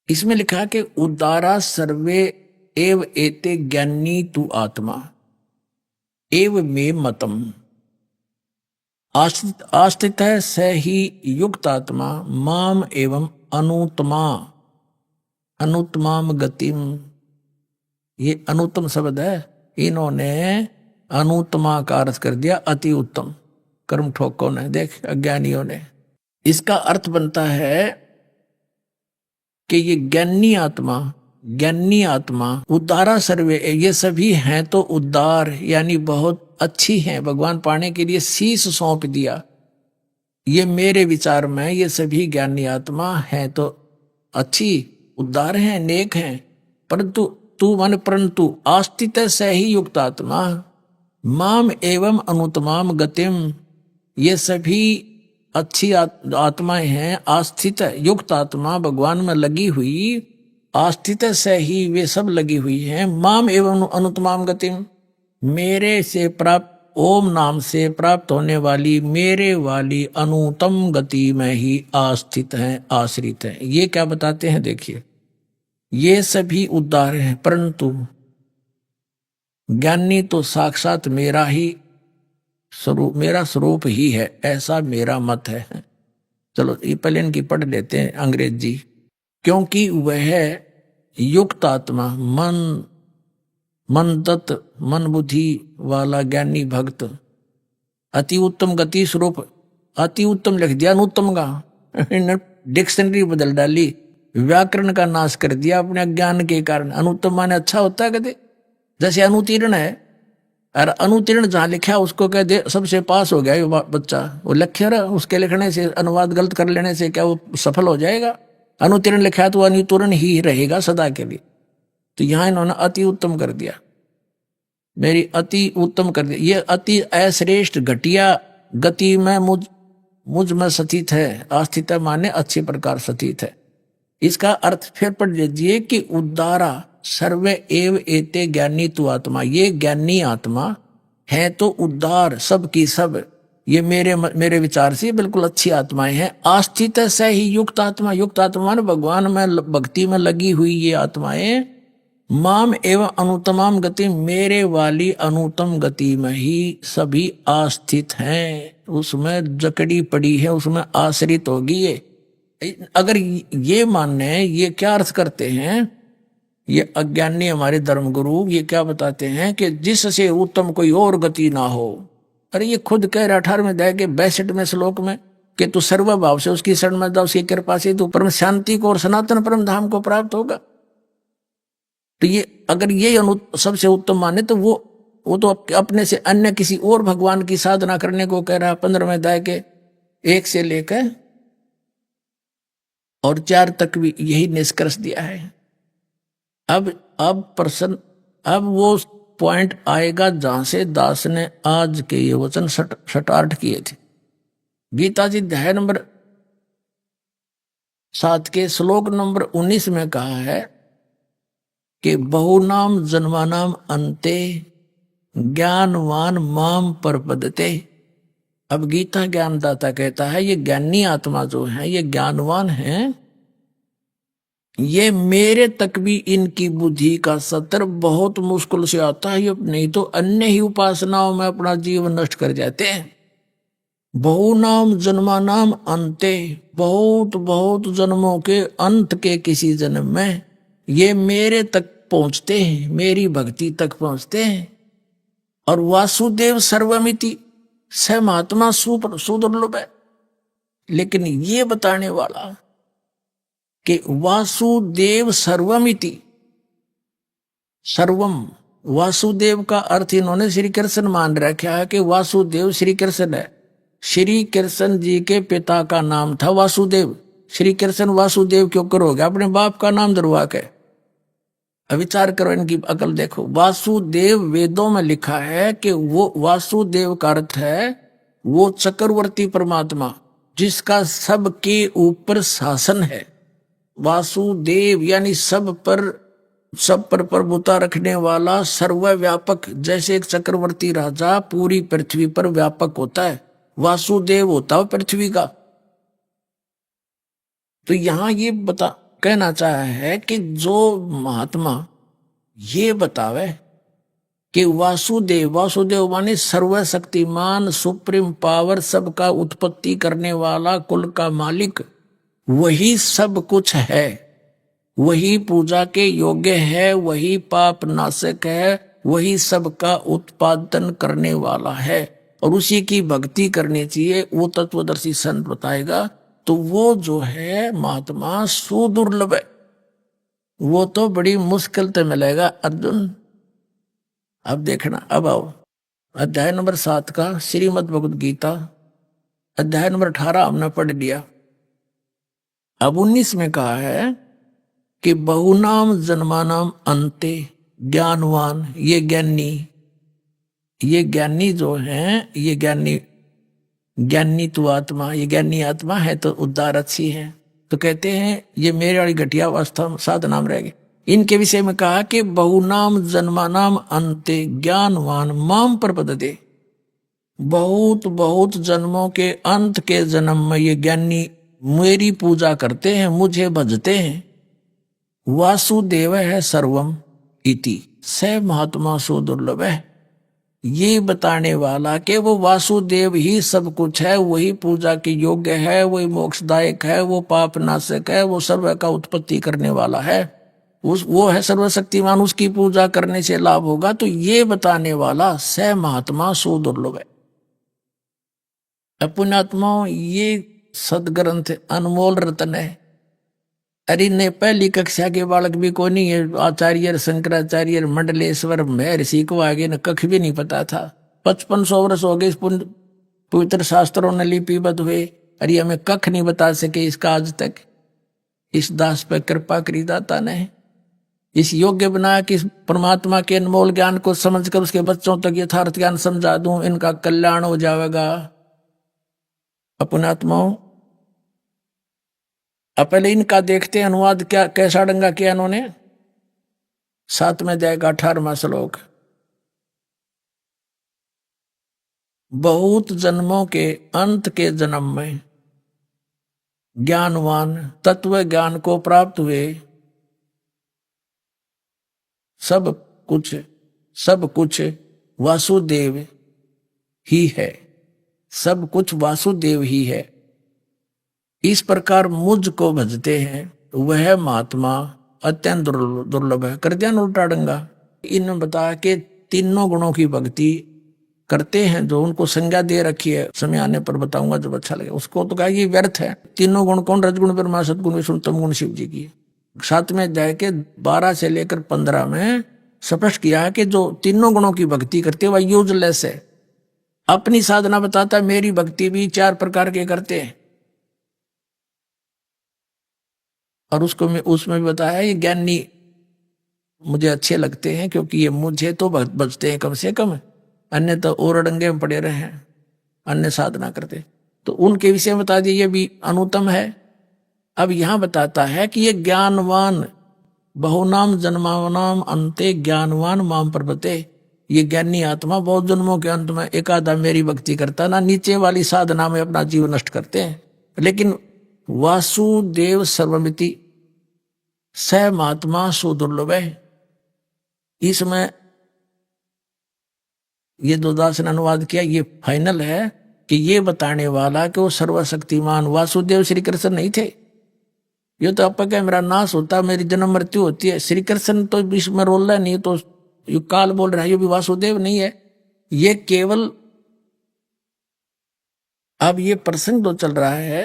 इसमें लिखा है कि उदारा सर्वे एव एते ज्ञानी तु आत्मा एव मे मतम आस्थित है स ही युक्त आत्मा माम एवं अनुत्तमाम गतिम। ये अनुत्तम शब्द है, इन्होंने अनुत्तमा का अर्थ कर दिया अति उत्तम। कर्म ठोकों ने, देख अज्ञानियों ने। इसका अर्थ बनता है कि ये ज्ञानी आत्मा उदारा सर्वे, ये सभी हैं तो उदार यानी बहुत अच्छी हैं, भगवान पाने के लिए शीश सौंप दिया। ये मेरे विचार में ये सभी ज्ञानी आत्मा हैं तो अच्छी, उदार हैं, नेक हैं। परंतु आस्थित स ही युक्त आत्मा माम एवं अनुत्तमाम गतिम, ये सभी अच्छी आत्माएं हैं, आस्थित युक्त आत्मा भगवान में लगी हुई, आस्थित से ही वे सब लगी हुई हैं। माम एवं अनुत्तमाम गतिम, मेरे से प्राप्त, ओम नाम से प्राप्त होने वाली मेरे वाली अनुत्तम गति में ही आस्थित हैं, आश्रित हैं। ये क्या बताते हैं देखिए, ये सभी उद्धार हैं, परंतु ज्ञानी तो साक्षात मेरा ही स्वरूप, मेरा स्वरूप ही है, ऐसा मेरा मत है। चलो ये पहले इनकी पढ़ लेते हैं अंग्रेजी। क्योंकि वह युक्त आत्मा मन तत्व, मन बुद्धि वाला ज्ञानी भक्त अति उत्तम गति स्वरूप, अति उत्तम लिख दिया अनुत्तम का, डिक्शनरी बदल डाली, व्याकरण का नाश कर दिया अपने ज्ञान के कारण। अनुत्तम माने अच्छा होता है कहते, जैसे अनुतीर्ण है, और अनुतीर्ण जहां लिखा उसको कह दे सबसे पास हो गया ये बच्चा, वो लिखे रहा, उसके लिखने से, अनुवाद गलत कर लेने से क्या वो सफल हो जाएगा? अनुतीर्ण लिखा तो अनुतीर्ण ही रहेगा सदा के लिए। तो यहां इन्होंने अति उत्तम कर दिया, मेरी अति उत्तम कर दिया। ये अति अश्रेष्ठ घटिया गति में मुझ में स्थित है। आस्थित माने अच्छे प्रकार स्थित है। इसका अर्थ फिर पढ़ लीजिए कि उदारा सर्वे एव एते ज्ञानी तु आत्मा, ये ज्ञानी आत्मा है तो उद्धार सब की सब, ये मेरे विचार से बिल्कुल अच्छी आत्माएं हैं। आस्थित से ही युक्त आत्मा, युक्त आत्मा ने भगवान में भक्ति में लगी हुई ये आत्माएं, माम एवं अनुत्तमाम गति, मेरे वाली अनुत्तम गति में ही सभी आस्थित हैं, उसमें जकड़ी पड़ी है, उसमें आश्रित होगी ये। अगर ये मानने, ये क्या अर्थ करते हैं ये अज्ञानी हमारे धर्मगुरु, ये क्या बताते हैं कि जिससे उत्तम कोई और गति ना हो। अरे ये खुद कह रहा 18वें अध्याय के 62वें श्लोक में कि तू सर्वभाव से उसकी शरण में जा, उसकी कृपा से तू परम शांति को और सनातन परम धाम को प्राप्त होगा। तो ये अगर ये सबसे उत्तम माने तो वो तो अपने से अन्य किसी और भगवान की साधना करने को कह रहा। 15वें अध्याय के 1 से लेकर और 4 तक भी यही निष्कर्ष दिया है। अब वो पॉइंट आएगा जहां से दास ने आज के ये वचन स्टार्ट किए थे। गीता जी अध्याय नंबर 7 के श्लोक नंबर 19 में कहा है कि बहुनाम जन्मानाम अंते ज्ञानवान माम परपदते। अब गीता ज्ञानदाता कहता है ये ज्ञानी आत्मा जो है, ये ज्ञानवान है, ये मेरे तक भी इनकी बुद्धि का सतर बहुत मुश्किल से आता है, नहीं तो अन्य ही उपासनाओं में अपना जीवन नष्ट कर जाते हैं। बहुनाम जन्मानाम अंते, बहुत बहुत जन्मों के अंत के किसी जन्म में ये मेरे तक पहुंचते हैं, मेरी भक्ति तक पहुंचते हैं। और वासुदेव सर्वमिति, स महात्मा सुदुर्लभ है। लेकिन ये बताने वाला कि वासुदेव सर्वमिति, सर्वम वासुदेव का अर्थ इन्होंने श्री कृष्ण मान रखा है कि वासुदेव श्री कृष्ण है। श्री कृष्ण जी के पिता का नाम था वासुदेव। श्री कृष्ण वासुदेव क्यों करोगे, अपने बाप का नाम दरवा के। विचार करो, इनकी अकल देखो। वासुदेव वेदों में लिखा है कि वो वासुदेव का अर्थ है वो चक्रवर्ती परमात्मा जिसका सबके ऊपर शासन है। वासुदेव यानी सब पर प्रभुता रखने वाला, सर्वव्यापक। जैसे एक चक्रवर्ती राजा पूरी पृथ्वी पर व्यापक होता है, वासुदेव होता है पृथ्वी का। तो यहां ये कहना चाहा है कि जो महात्मा ये बतावे कि वासुदेव माने सर्वशक्तिमान, सुप्रीम पावर, सबका उत्पत्ति करने वाला, कुल का मालिक, वही सब कुछ है, वही पूजा के योग्य है, वही पाप नाशक है, वही सबका उत्पादन करने वाला है और उसी की भक्ति करनी चाहिए, वो तत्वदर्शी संत बताएगा। तो वो जो है महात्मा सुदुर्लभ है, वो तो बड़ी मुश्किल से मिलेगा अर्जुन। अब देखना, अब आओ अध्याय नंबर 7 का श्रीमद् भगवद गीता, अध्याय नंबर 18 हमने पढ़ लिया। अब 19 में कहा है कि बहुनाम जन्मानाम अंते ज्ञानवान, ये ज्ञानी जो है, ये ज्ञानी तो आत्मा, ये ज्ञानी आत्मा है तो उद्धार अच्छी है। तो कहते हैं ये मेरे वाली घटिया अवस्था साधना में रहेगी। इनके विषय में कहा कि बहुनाम जन्मानाम अंते ज्ञानवान माम प्रपद्यते, बहुत बहुत जन्मों के अंत के जन्म में ये ज्ञानी मेरी पूजा करते हैं, मुझे भजते हैं। वासुदेव है सर्वम इति, स महात्मा सुदुर्लभ है। ये बताने वाला कि वो वासुदेव ही सब कुछ है, वही पूजा के योग्य है, वही मोक्षदायक है, वो पाप नाशक है, वो सर्व का उत्पत्ति करने वाला है, वो है सर्वशक्तिमान, उसकी पूजा करने से लाभ होगा। तो ये बताने वाला स महात्मा सुदुर्लभ है। पुण्यात्माओं, ये सदग्रंथ अनमोल रत्न है। अरे ने पहली कक्षा के बालक भी को नहीं है, आचार्य शंकराचार्य मंडलेश्वर महर्षि को आगे न कख भी नहीं पता था। 5500 वर्ष हो गए पवित्र शास्त्रों ने लिपिबद्ध हुए, अरे हमें कख नहीं बता सके इसका आज तक। इस दास पर कृपा करी दाता ने, इस योग्य बना कि परमात्मा के अनमोल ज्ञान को समझकर उसके बच्चों तक यथार्थ ज्ञान समझा दूं, इनका कल्याण हो जाएगा। पुण्यात्माओं, अब पहले इनका देखते हैं अनुवाद क्या, कैसा डंगा किया इन्होंने। 7 में जाएगा 18वां श्लोक। बहुत जन्मों के अंत के जन्म में ज्ञानवान तत्व ज्ञान को प्राप्त हुए, सब कुछ वासुदेव ही है, सब कुछ वासुदेव ही है। इस प्रकार मुझ को भजते हैं, वह महात्मा अत्यंत दुर्लभ है। कर दिया उल्टा डंगा। इन्होंने बताया कि तीनों गुणों की भक्ति करते हैं, जो उनको संज्ञा दे रखी है, समय आने पर बताऊंगा जब अच्छा लगे उसको। तो कहा ये व्यर्थ है। तीनों गुण कौन? रजगुण ब्रह्मा, सदगुण विष्णु, तम गुण शिव जी की। 7 में अध्याय के 12 से लेकर 15 में स्पष्ट किया है कि जो तीनों गुणों की भक्ति करते हैं वह यूजलेस है। अपनी साधना बताता है, मेरी भक्ति भी 4 प्रकार के करते हैं। और उसमें भी बताया ये ज्ञानी मुझे अच्छे लगते हैं क्योंकि ये मुझे तो बचते हैं कम से कम, अन्य तो और अड़ंगे में पड़े रहे हैं, अन्य साधना करते। तो उनके विषय में बता दिए ये भी अनुत्तम है। अब यहां बताता है कि ये ज्ञानवान, बहुनाम जन्मानाम अंते ज्ञानवान माम प्रपद्यते, ये ज्ञानी आत्मा बहुत जन्मों के अंत में एक आधा मेरी भक्ति करता ना, नीचे वाली साधना में अपना जीवन नष्ट करते हैं। लेकिन वासुदेव सर्वमिति स महात्मा सुदुर्लभ है। इसमें ये दो दास ने अनुवाद किया, ये फाइनल है कि ये बताने वाला कि वो सर्वशक्तिमान वासुदेव श्री कृष्ण नहीं थे। ये तो आपका क्या, मेरा नाश होता, मेरी जन्म मृत्यु होती है। श्री कृष्ण तो बीच में रोल रहा नहीं, तो ये काल बोल रहा है, ये भी वासुदेव नहीं है। ये केवल अब ये प्रसंग तो चल रहा है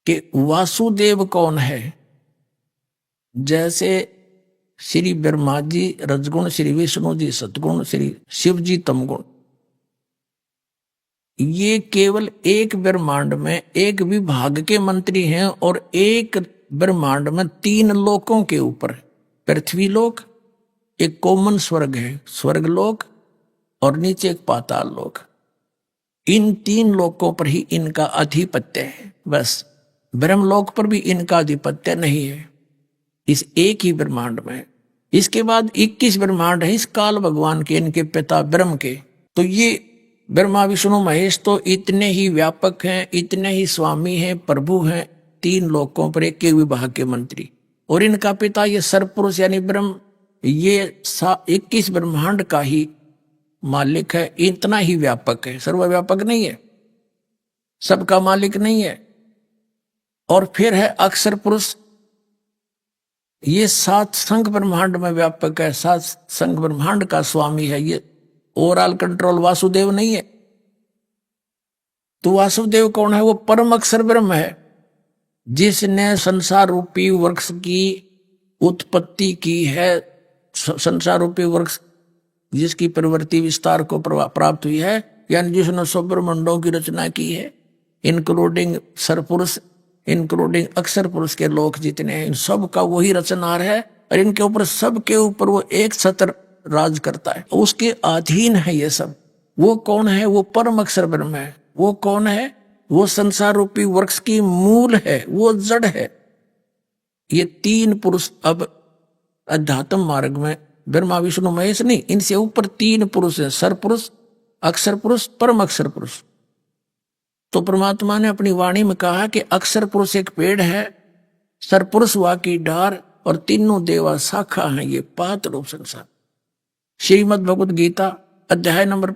कि वासुदेव कौन है। जैसे श्री ब्रह्मा जी रजगुण, श्री विष्णु जी सतगुण, श्री शिव जी तमगुण, ये केवल एक ब्रह्मांड में एक विभाग के मंत्री हैं और एक ब्रह्मांड में 3 लोकों के ऊपर, पृथ्वी लोक, एक कॉमन स्वर्ग है स्वर्ग लोक, और नीचे एक पाताल लोक। इन 3 लोकों पर ही इनका आधिपत्य है, बस ब्रह्मलोक पर भी इनका आधिपत्य नहीं है, इस एक ही ब्रह्मांड में। इसके बाद 21 ब्रह्मांड है इस काल भगवान के, इनके पिता ब्रह्म के। तो ये ब्रह्मा विष्णु महेश तो इतने ही व्यापक हैं, इतने ही स्वामी हैं, प्रभु हैं, 3 लोकों पर एक एक विभाग के मंत्री। और इनका पिता ये सर्वपुरुष यानी ब्रह्म, ये 21 ब्रह्मांड का ही मालिक है, इतना ही व्यापक है, सर्वव्यापक नहीं है, सबका मालिक नहीं है। और फिर है अक्षर पुरुष, ये 7 संघ ब्रह्मांड में व्यापक है, 7 संघ ब्रह्मांड का स्वामी है। ये ओवरऑल कंट्रोल वासुदेव नहीं है। तो वासुदेव कौन है? वो परम अक्षर ब्रह्म है, जिसने संसार रूपी वृक्ष की उत्पत्ति की है। संसार रूपी वृक्ष जिसकी प्रवृत्ति विस्तार को प्राप्त हुई है, यानी जिसने सब ब्रह्मांडों की रचना की है, इंक्लूडिंग सरपुरुष, इंक्लूडिंग अक्षर पुरुष के लोक जितने हैं, इन सब का वही रचनार है। और इनके ऊपर, सब के ऊपर वो एक छत्र राज करता है, उसके अधीन है ये सब। वो कौन है? वो परम अक्षर ब्रह्म है। वो कौन है? वो संसार रूपी वृक्ष की मूल है, वो जड़ है। ये 3 पुरुष अब अध्यात्म मार्ग में ब्रह्मा विष्णु महेश नहीं, इनसे ऊपर 3 पुरुष है, सरपुरुष, अक्षर पुरुष, परम अक्षर पुरुष। तो परमात्मा ने अपनी वाणी में कहा कि अक्षर पुरुष एक पेड़ है, सरपुरुष वा की डार, और तीनों देवा शाखा हैं, ये पात रूप संसार। श्रीमद् भगवद गीता अध्याय नंबर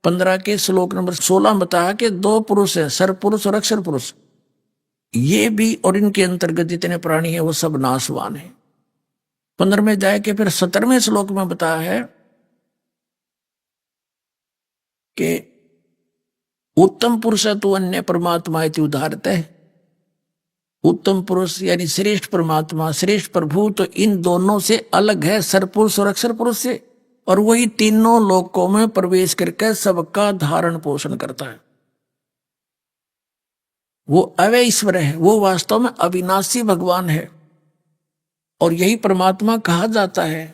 15 के श्लोक नंबर 16 बताया कि 2 पुरुष है, सरपुरुष और अक्षर पुरुष। ये भी और इनके अंतर्गत जितने प्राणी हैं वो सब नाशवान है। 15वें अध्याय के फिर 17वें श्लोक में बताया है कि उत्तम पुरुष तो अन्य परमात्मा इति उदाहरत है। उत्तम पुरुष यानी श्रेष्ठ परमात्मा, श्रेष्ठ प्रभु तो इन दोनों से अलग है, सरपुरुष और अक्षर पुरुष से। और वही तीनों लोकों में प्रवेश करके सबका धारण पोषण करता है। वो अव्यय ईश्वर है, वो वास्तव में अविनाशी भगवान है, और यही परमात्मा कहा जाता है।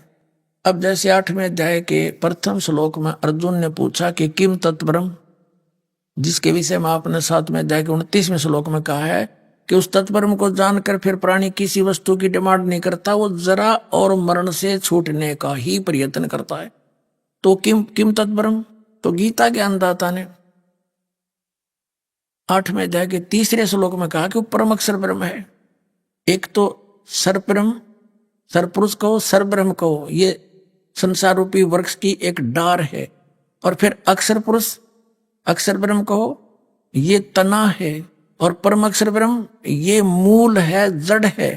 अब जैसे 8वें अध्याय के प्रथम श्लोक में अर्जुन ने पूछा कि किम तत्ब्रह्म, जिसके विषय में आपने 7वें अध्याय के 29वें श्लोक में कहा है कि उस तत्ब्रह्म को जानकर फिर प्राणी किसी वस्तु की डिमांड नहीं करता, वो जरा और मरण से छूटने का ही प्रयत्न करता है। तो किम तत्ब्रह्म, तो गीता ज्ञानदाता ने 8वें अध्याय के 3रे श्लोक में कहा कि वो परम अक्षर ब्रह्म है। एक तो सरब्रह्म, सरपुरुष कहो, सरब्रह्म कहो, ये संसार रूपी वृक्ष की एक डार है। और फिर अक्षर पुरुष, अक्षर ब्रह्म कहो, ये तना है। और परम अक्षर ब्रह्म ये मूल है, जड़ है,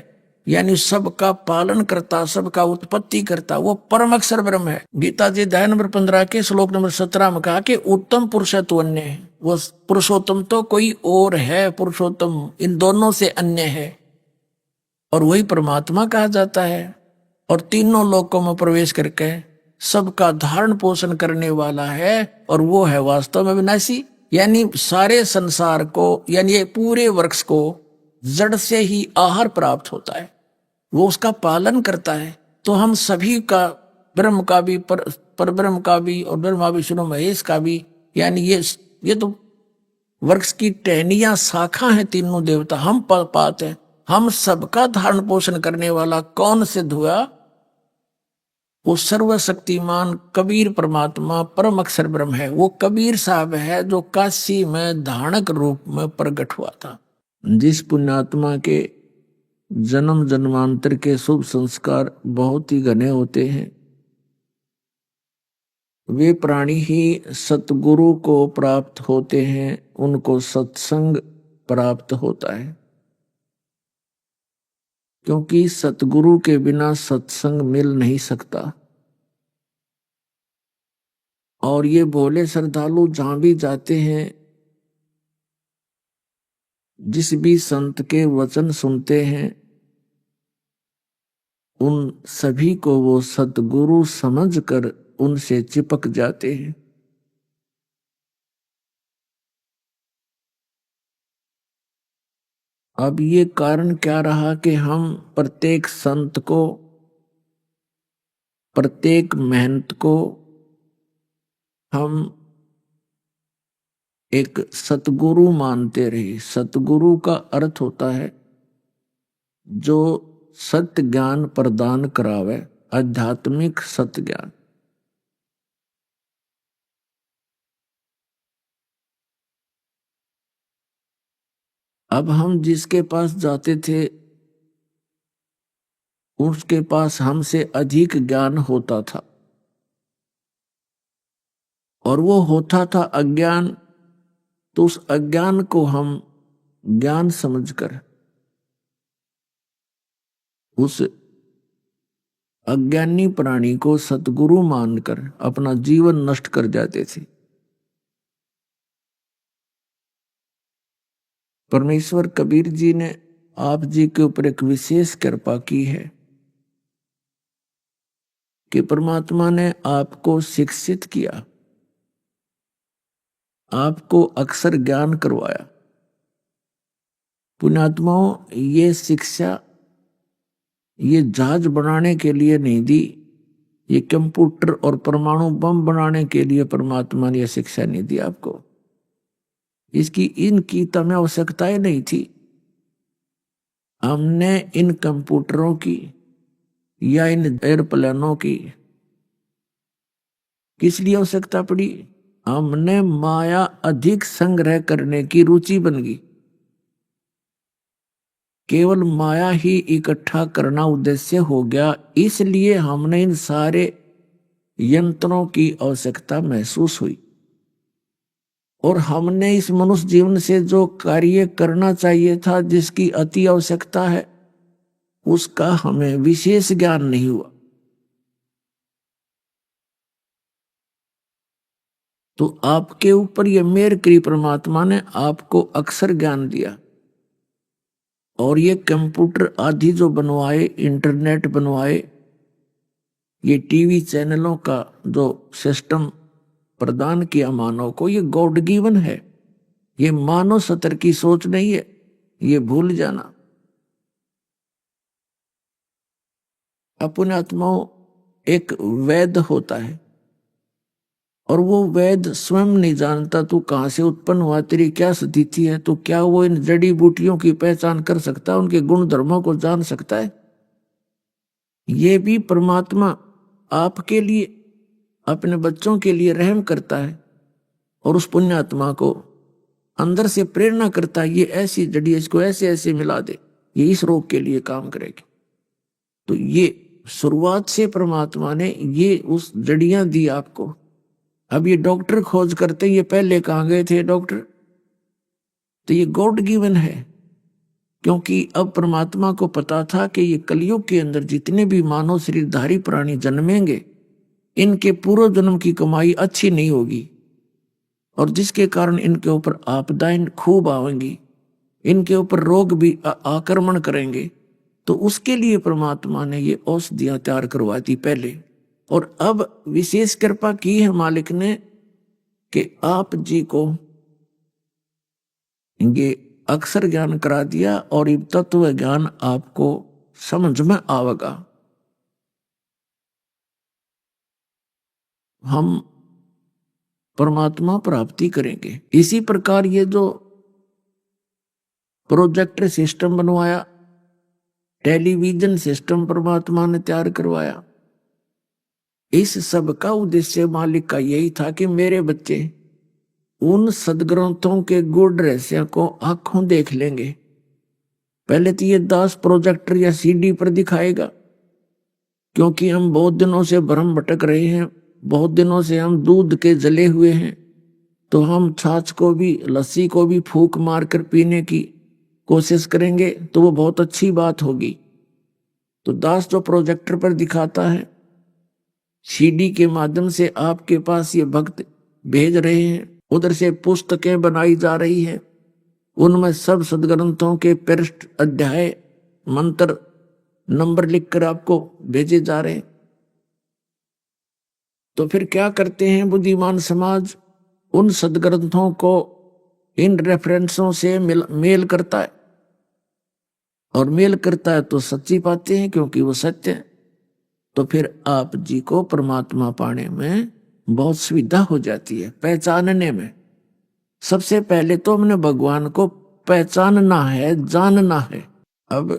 यानी सबका पालन करता, सबका उत्पत्ति करता, वो परम अक्षर ब्रह्म है। गीता जी अध्याय नंबर 15 के श्लोक नंबर 17 में कहा कि उत्तम पुरुष तो अन्य है। वो पुरुषोत्तम तो कोई और है, पुरुषोत्तम इन दोनों से अन्य है, और वही परमात्मा कहा जाता है। और तीनों लोकों में प्रवेश करके सबका धारण पोषण करने वाला है, और वो है वास्तव में विनाशी, यानी सारे संसार को, यानी ये पूरे वृक्ष को जड़ से ही आहार प्राप्त होता है, वो उसका पालन करता है। तो हम सभी का, ब्रह्म का भी, पर ब्रह्म का भी, और ब्रह्मा विष्णु महेश का भी, यानी ये तो वृक्ष की टहनियां, शाखा है, तीनों देवता, हम पात हैं। हम सबका धारण पोषण करने वाला कौन सिद्ध हुआ? वो सर्वशक्तिमान कबीर परमात्मा परम अक्षर ब्रह्म है। वो कबीर साहब है जो काशी में धानक रूप में प्रकट हुआ था। जिस पुण्यात्मा के जन्म जन्मांतर के शुभ संस्कार बहुत ही घने होते हैं, वे प्राणी ही सतगुरु को प्राप्त होते हैं, उनको सत्संग प्राप्त होता है। क्योंकि सतगुरु के बिना सत्संग मिल नहीं सकता। और ये भोले श्रद्धालु जहां भी जाते हैं, जिस भी संत के वचन सुनते हैं, उन सभी को वो सतगुरु समझकर उनसे चिपक जाते हैं। अब ये कारण क्या रहा कि हम प्रत्येक संत को, प्रत्येक महंत को हम एक सतगुरु मानते रहे। सतगुरु का अर्थ होता है जो सत्य ज्ञान प्रदान करावे, आध्यात्मिक सत्य ज्ञान। अब हम जिसके पास जाते थे उसके पास हमसे अधिक ज्ञान होता था, और वो होता था अज्ञान। तो उस अज्ञान को हम ज्ञान समझकर उस अज्ञानी प्राणी को सतगुरु मानकर अपना जीवन नष्ट कर जाते थे। परमेश्वर कबीर जी ने आप जी के ऊपर एक विशेष कृपा की है कि परमात्मा ने आपको शिक्षित किया, आपको अक्षर ज्ञान करवाया। पुण्यात्माओं, ये शिक्षा ये जहाज बनाने के लिए नहीं दी, ये कंप्यूटर और परमाणु बम बनाने के लिए परमात्मा ने यह शिक्षा नहीं दी आपको। इसकी इनकी तमें आवश्यकताएं नहीं थी। हमने इन कंप्यूटरों की या इन एयरप्लेनों की किस लिए आवश्यकता पड़ी? हमने माया अधिक संग्रह करने की रुचि बन गई। केवल माया ही इकट्ठा करना उद्देश्य हो गया, इसलिए हमने इन सारे यंत्रों की आवश्यकता महसूस हुई। और हमने इस मनुष्य जीवन से जो कार्य करना चाहिए था, जिसकी अति आवश्यकता है, उसका हमें विशेष ज्ञान नहीं हुआ। तो आपके ऊपर ये मेहर करी परमात्मा ने, आपको अक्षर ज्ञान दिया। और ये कंप्यूटर आदि जो बनवाए, इंटरनेट बनवाए, ये टीवी चैनलों का जो सिस्टम प्रदान किया मानव को, ये गॉड गिवन है। ये मानव स्तर की सोच नहीं है, ये भूल जाना। अपने आत्माओं, एक वैद्य होता है और वो वैद्य स्वयं नहीं जानता तू कहां से उत्पन्न हुआ, तेरी क्या स्थिति है, तो क्या वो इन जड़ी बूटियों की पहचान कर सकता है, उनके गुण धर्मों को जान सकता है? ये भी परमात्मा आपके लिए, अपने बच्चों के लिए रहम करता है और उस पुण्यात्मा को अंदर से प्रेरणा करता है, ये ऐसी जड़ी है, इसको ऐसे ऐसे मिला दे, ये इस रोग के लिए काम करेगी। तो ये शुरुआत से परमात्मा ने ये उस जड़ियां दी आपको। अब ये डॉक्टर खोज करते, ये पहले कहां गए थे डॉक्टर? तो ये गॉड गिवन है, क्योंकि अब परमात्मा को पता था कि ये कलयुग के अंदर जितने भी मानव शरीरधारी प्राणी जन्मेंगे, इनके पूर्व जन्म की कमाई अच्छी नहीं होगी, और जिसके कारण इनके ऊपर आपदाएं खूब आवेंगी, इनके ऊपर रोग भी आक्रमण करेंगे। तो उसके लिए परमात्मा ने ये औषधियां तैयार करवा दी पहले। और अब विशेष कृपा की है मालिक ने कि आप जी को ये अक्षर ज्ञान करा दिया, और ये तत्व ज्ञान आपको समझ में आवेगा। हम परमात्मा प्राप्ति करेंगे। इसी प्रकार ये जो प्रोजेक्टर सिस्टम बनवाया, टेलीविजन सिस्टम परमात्मा ने तैयार करवाया, इस सब का उद्देश्य मालिक का यही था कि मेरे बच्चे उन सदग्रंथों के गुण रहस्य को आंखों देख लेंगे। पहले तो ये दास प्रोजेक्टर या सीडी पर दिखाएगा, क्योंकि हम बहुत दिनों से भ्रम भटक रहे हैं, बहुत दिनों से हम दूध के जले हुए हैं, तो हम छाछ को भी लस्सी को भी फूंक मार कर पीने की कोशिश करेंगे तो वो बहुत अच्छी बात होगी। तो दास जो प्रोजेक्टर पर दिखाता है, सीडी के माध्यम से आपके पास ये भक्त भेज रहे हैं, उधर से पुस्तकें बनाई जा रही हैं, उनमें सब सदग्रंथों के पृष्ठ अध्याय मंत्र नंबर लिखकर आपको भेजे जा रहे हैं। तो फिर क्या करते हैं बुद्धिमान समाज, उन सदग्रंथों को इन रेफरेंसों से मेल करता है, और मेल करता है तो सच्ची पाते हैं क्योंकि वो सत्य है। तो फिर आप जी को परमात्मा पाने में बहुत सुविधा हो जाती है, पहचानने में। सबसे पहले तो हमने भगवान को पहचानना है, जानना है। अब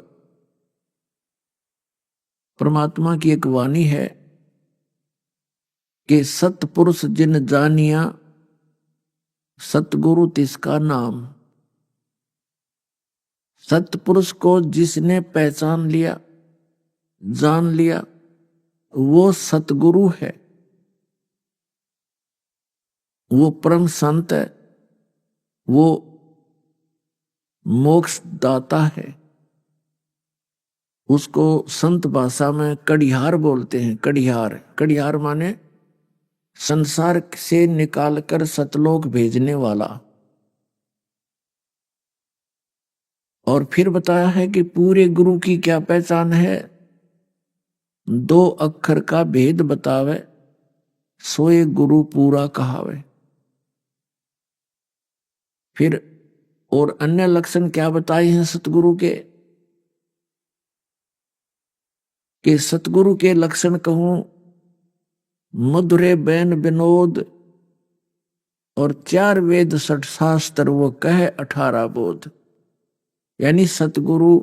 परमात्मा की एक वाणी है कि सतपुरुष जिन जानिया सतगुरु तिसका नाम। सतपुरुष को जिसने पहचान लिया, जान लिया, वो सतगुरु है, वो परम संत है, वो मोक्ष दाता है। उसको संत भाषा में कड़िहार बोलते हैं। कड़िहार, कड़िहार माने संसार से निकालकर सतलोक भेजने वाला। और फिर बताया है कि पूरे गुरु की क्या पहचान है, 2 अक्षर का भेद बतावे, सोए गुरु पूरा कहावे। फिर और अन्य लक्षण क्या बताए हैं सतगुरु के, कि सतगुरु के लक्षण कहूं मधुरे बैन विनोद, और 4 वेद 6 शास्त्र वो कहे 18 बोध। यानी सतगुरु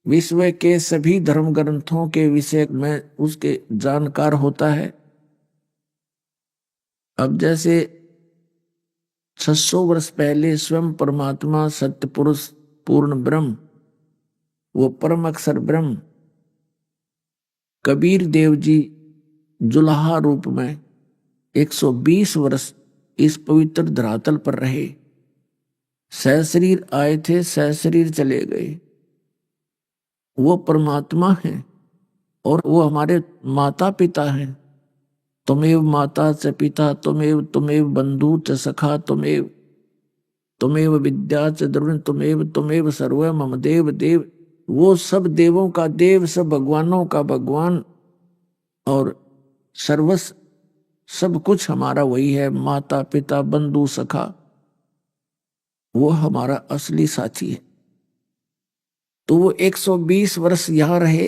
विश्व के सभी धर्म ग्रंथों के विषय में उसके जानकार होता है। अब जैसे 600 वर्ष पहले स्वयं परमात्मा सत्य पुरुष पूर्ण ब्रह्म, वो परम अक्षर ब्रह्म कबीर देव जी जुलाहा रूप में 120 वर्ष इस पवित्र धरातल पर रहे। सहशरीर आए थे, सहशरीर चले गए। वो परमात्मा है और वो हमारे माता पिता हैं। तुमेव माता च पिता तुमेव, तुमेव बंधु च सखा तुमेव, तुमेव विद्या च द्रविण तुमेव, तुमेव सर्व मम देव देव। वो सब देवों का देव, सब भगवानों का भगवान, और सर्वस्व सब कुछ हमारा वही है। माता पिता बंधु सखा, वो हमारा असली साथी है। तो वो 120 वर्ष यहां रहे,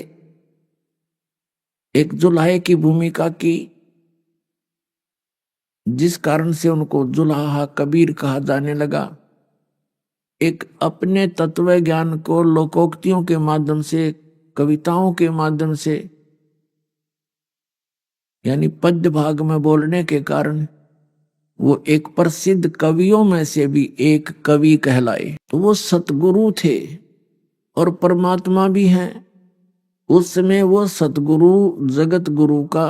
एक जुलाहे की भूमिका की, जिस कारण से उनको जुलाहा कबीर कहा जाने लगा। एक अपने तत्व ज्ञान को लोकोक्तियों के माध्यम से, कविताओं के माध्यम से, यानी पद्य भाग में बोलने के कारण वो एक प्रसिद्ध कवियों में से भी एक कवि कहलाए। तो वो सतगुरु थे और परमात्मा भी हैं। उस समय वो सतगुरु जगत गुरु का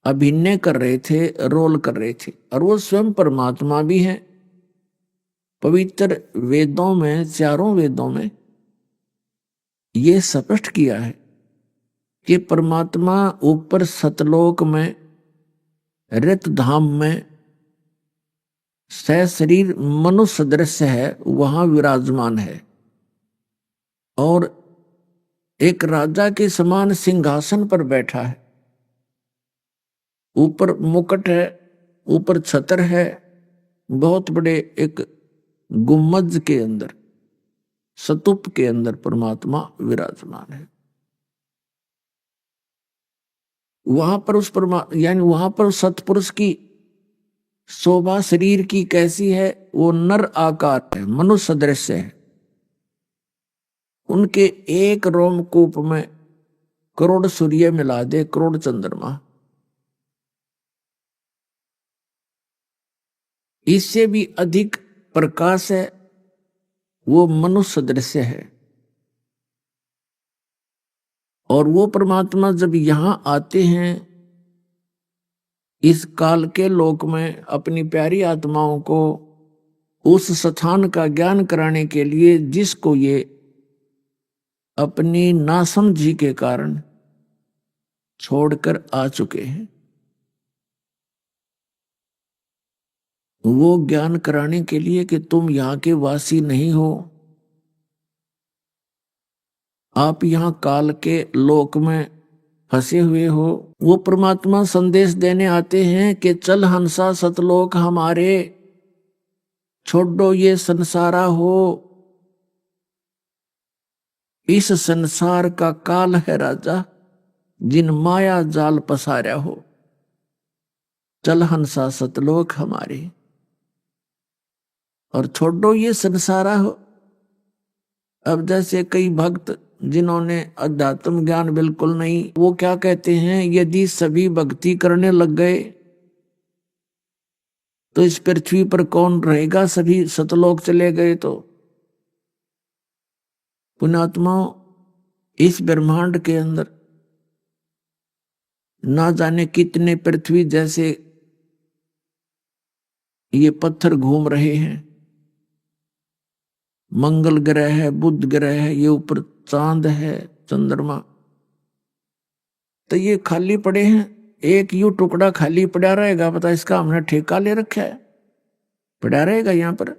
अभिनय कर रहे थे, रोल कर रहे थे, और वो स्वयं परमात्मा भी हैं। पवित्र वेदों में, 4 वेदों में ये स्पष्ट किया है कि परमात्मा ऊपर सतलोक में, रत धाम में सहशरीर मनुष्य दृश्य है, वहां विराजमान है, और एक राजा के समान सिंहासन पर बैठा है। ऊपर मुकुट है, ऊपर छत्र है, बहुत बड़े एक गुम्मज के अंदर, स्तूप के अंदर परमात्मा विराजमान है। वहां पर उस यानी वहां पर सतपुरुष की शोभा शरीर की कैसी है, वो नर आकार है, मनुष्य दृश्य है। उनके एक रोमकूप में करोड़ सूर्य मिला दे, करोड़ चंद्रमा, इससे भी अधिक प्रकाश है, वो मनुष्य दृश्य है। और वो परमात्मा जब यहां आते हैं इस काल के लोक में, अपनी प्यारी आत्माओं को उस स्थान का ज्ञान कराने के लिए जिसको ये अपनी नासमझी के कारण छोड़कर आ चुके हैं, वो ज्ञान कराने के लिए कि तुम यहां के वासी नहीं हो, आप यहां काल के लोक में फंसे हुए हो। वो परमात्मा संदेश देने आते हैं कि चल हंसा सतलोक हमारे, छोड़ो ये संसारा हो। इस संसार का काल है राजा, जिन माया जाल पसारा हो, चल हंसा सतलोक हमारे, और छोड़ो ये संसारा हो। अब जैसे कई भक्त जिन्होंने अध्यात्म ज्ञान बिल्कुल नहीं, वो क्या कहते हैं, यदि सभी भक्ति करने लग गए तो इस पृथ्वी पर कौन रहेगा, सभी सतलोक चले गए तो। पुण्यात्माओं, इस ब्रह्मांड के अंदर ना जाने कितने पृथ्वी जैसे ये पत्थर घूम रहे हैं। मंगल ग्रह है, बुध ग्रह है, ये ऊपर चांद है, चंद्रमा, तो ये खाली पड़े हैं। एक यूं टुकड़ा खाली पड़ा रहेगा, पता इसका हमने ठेका ले रखा है, पड़ा रहेगा यहाँ पर।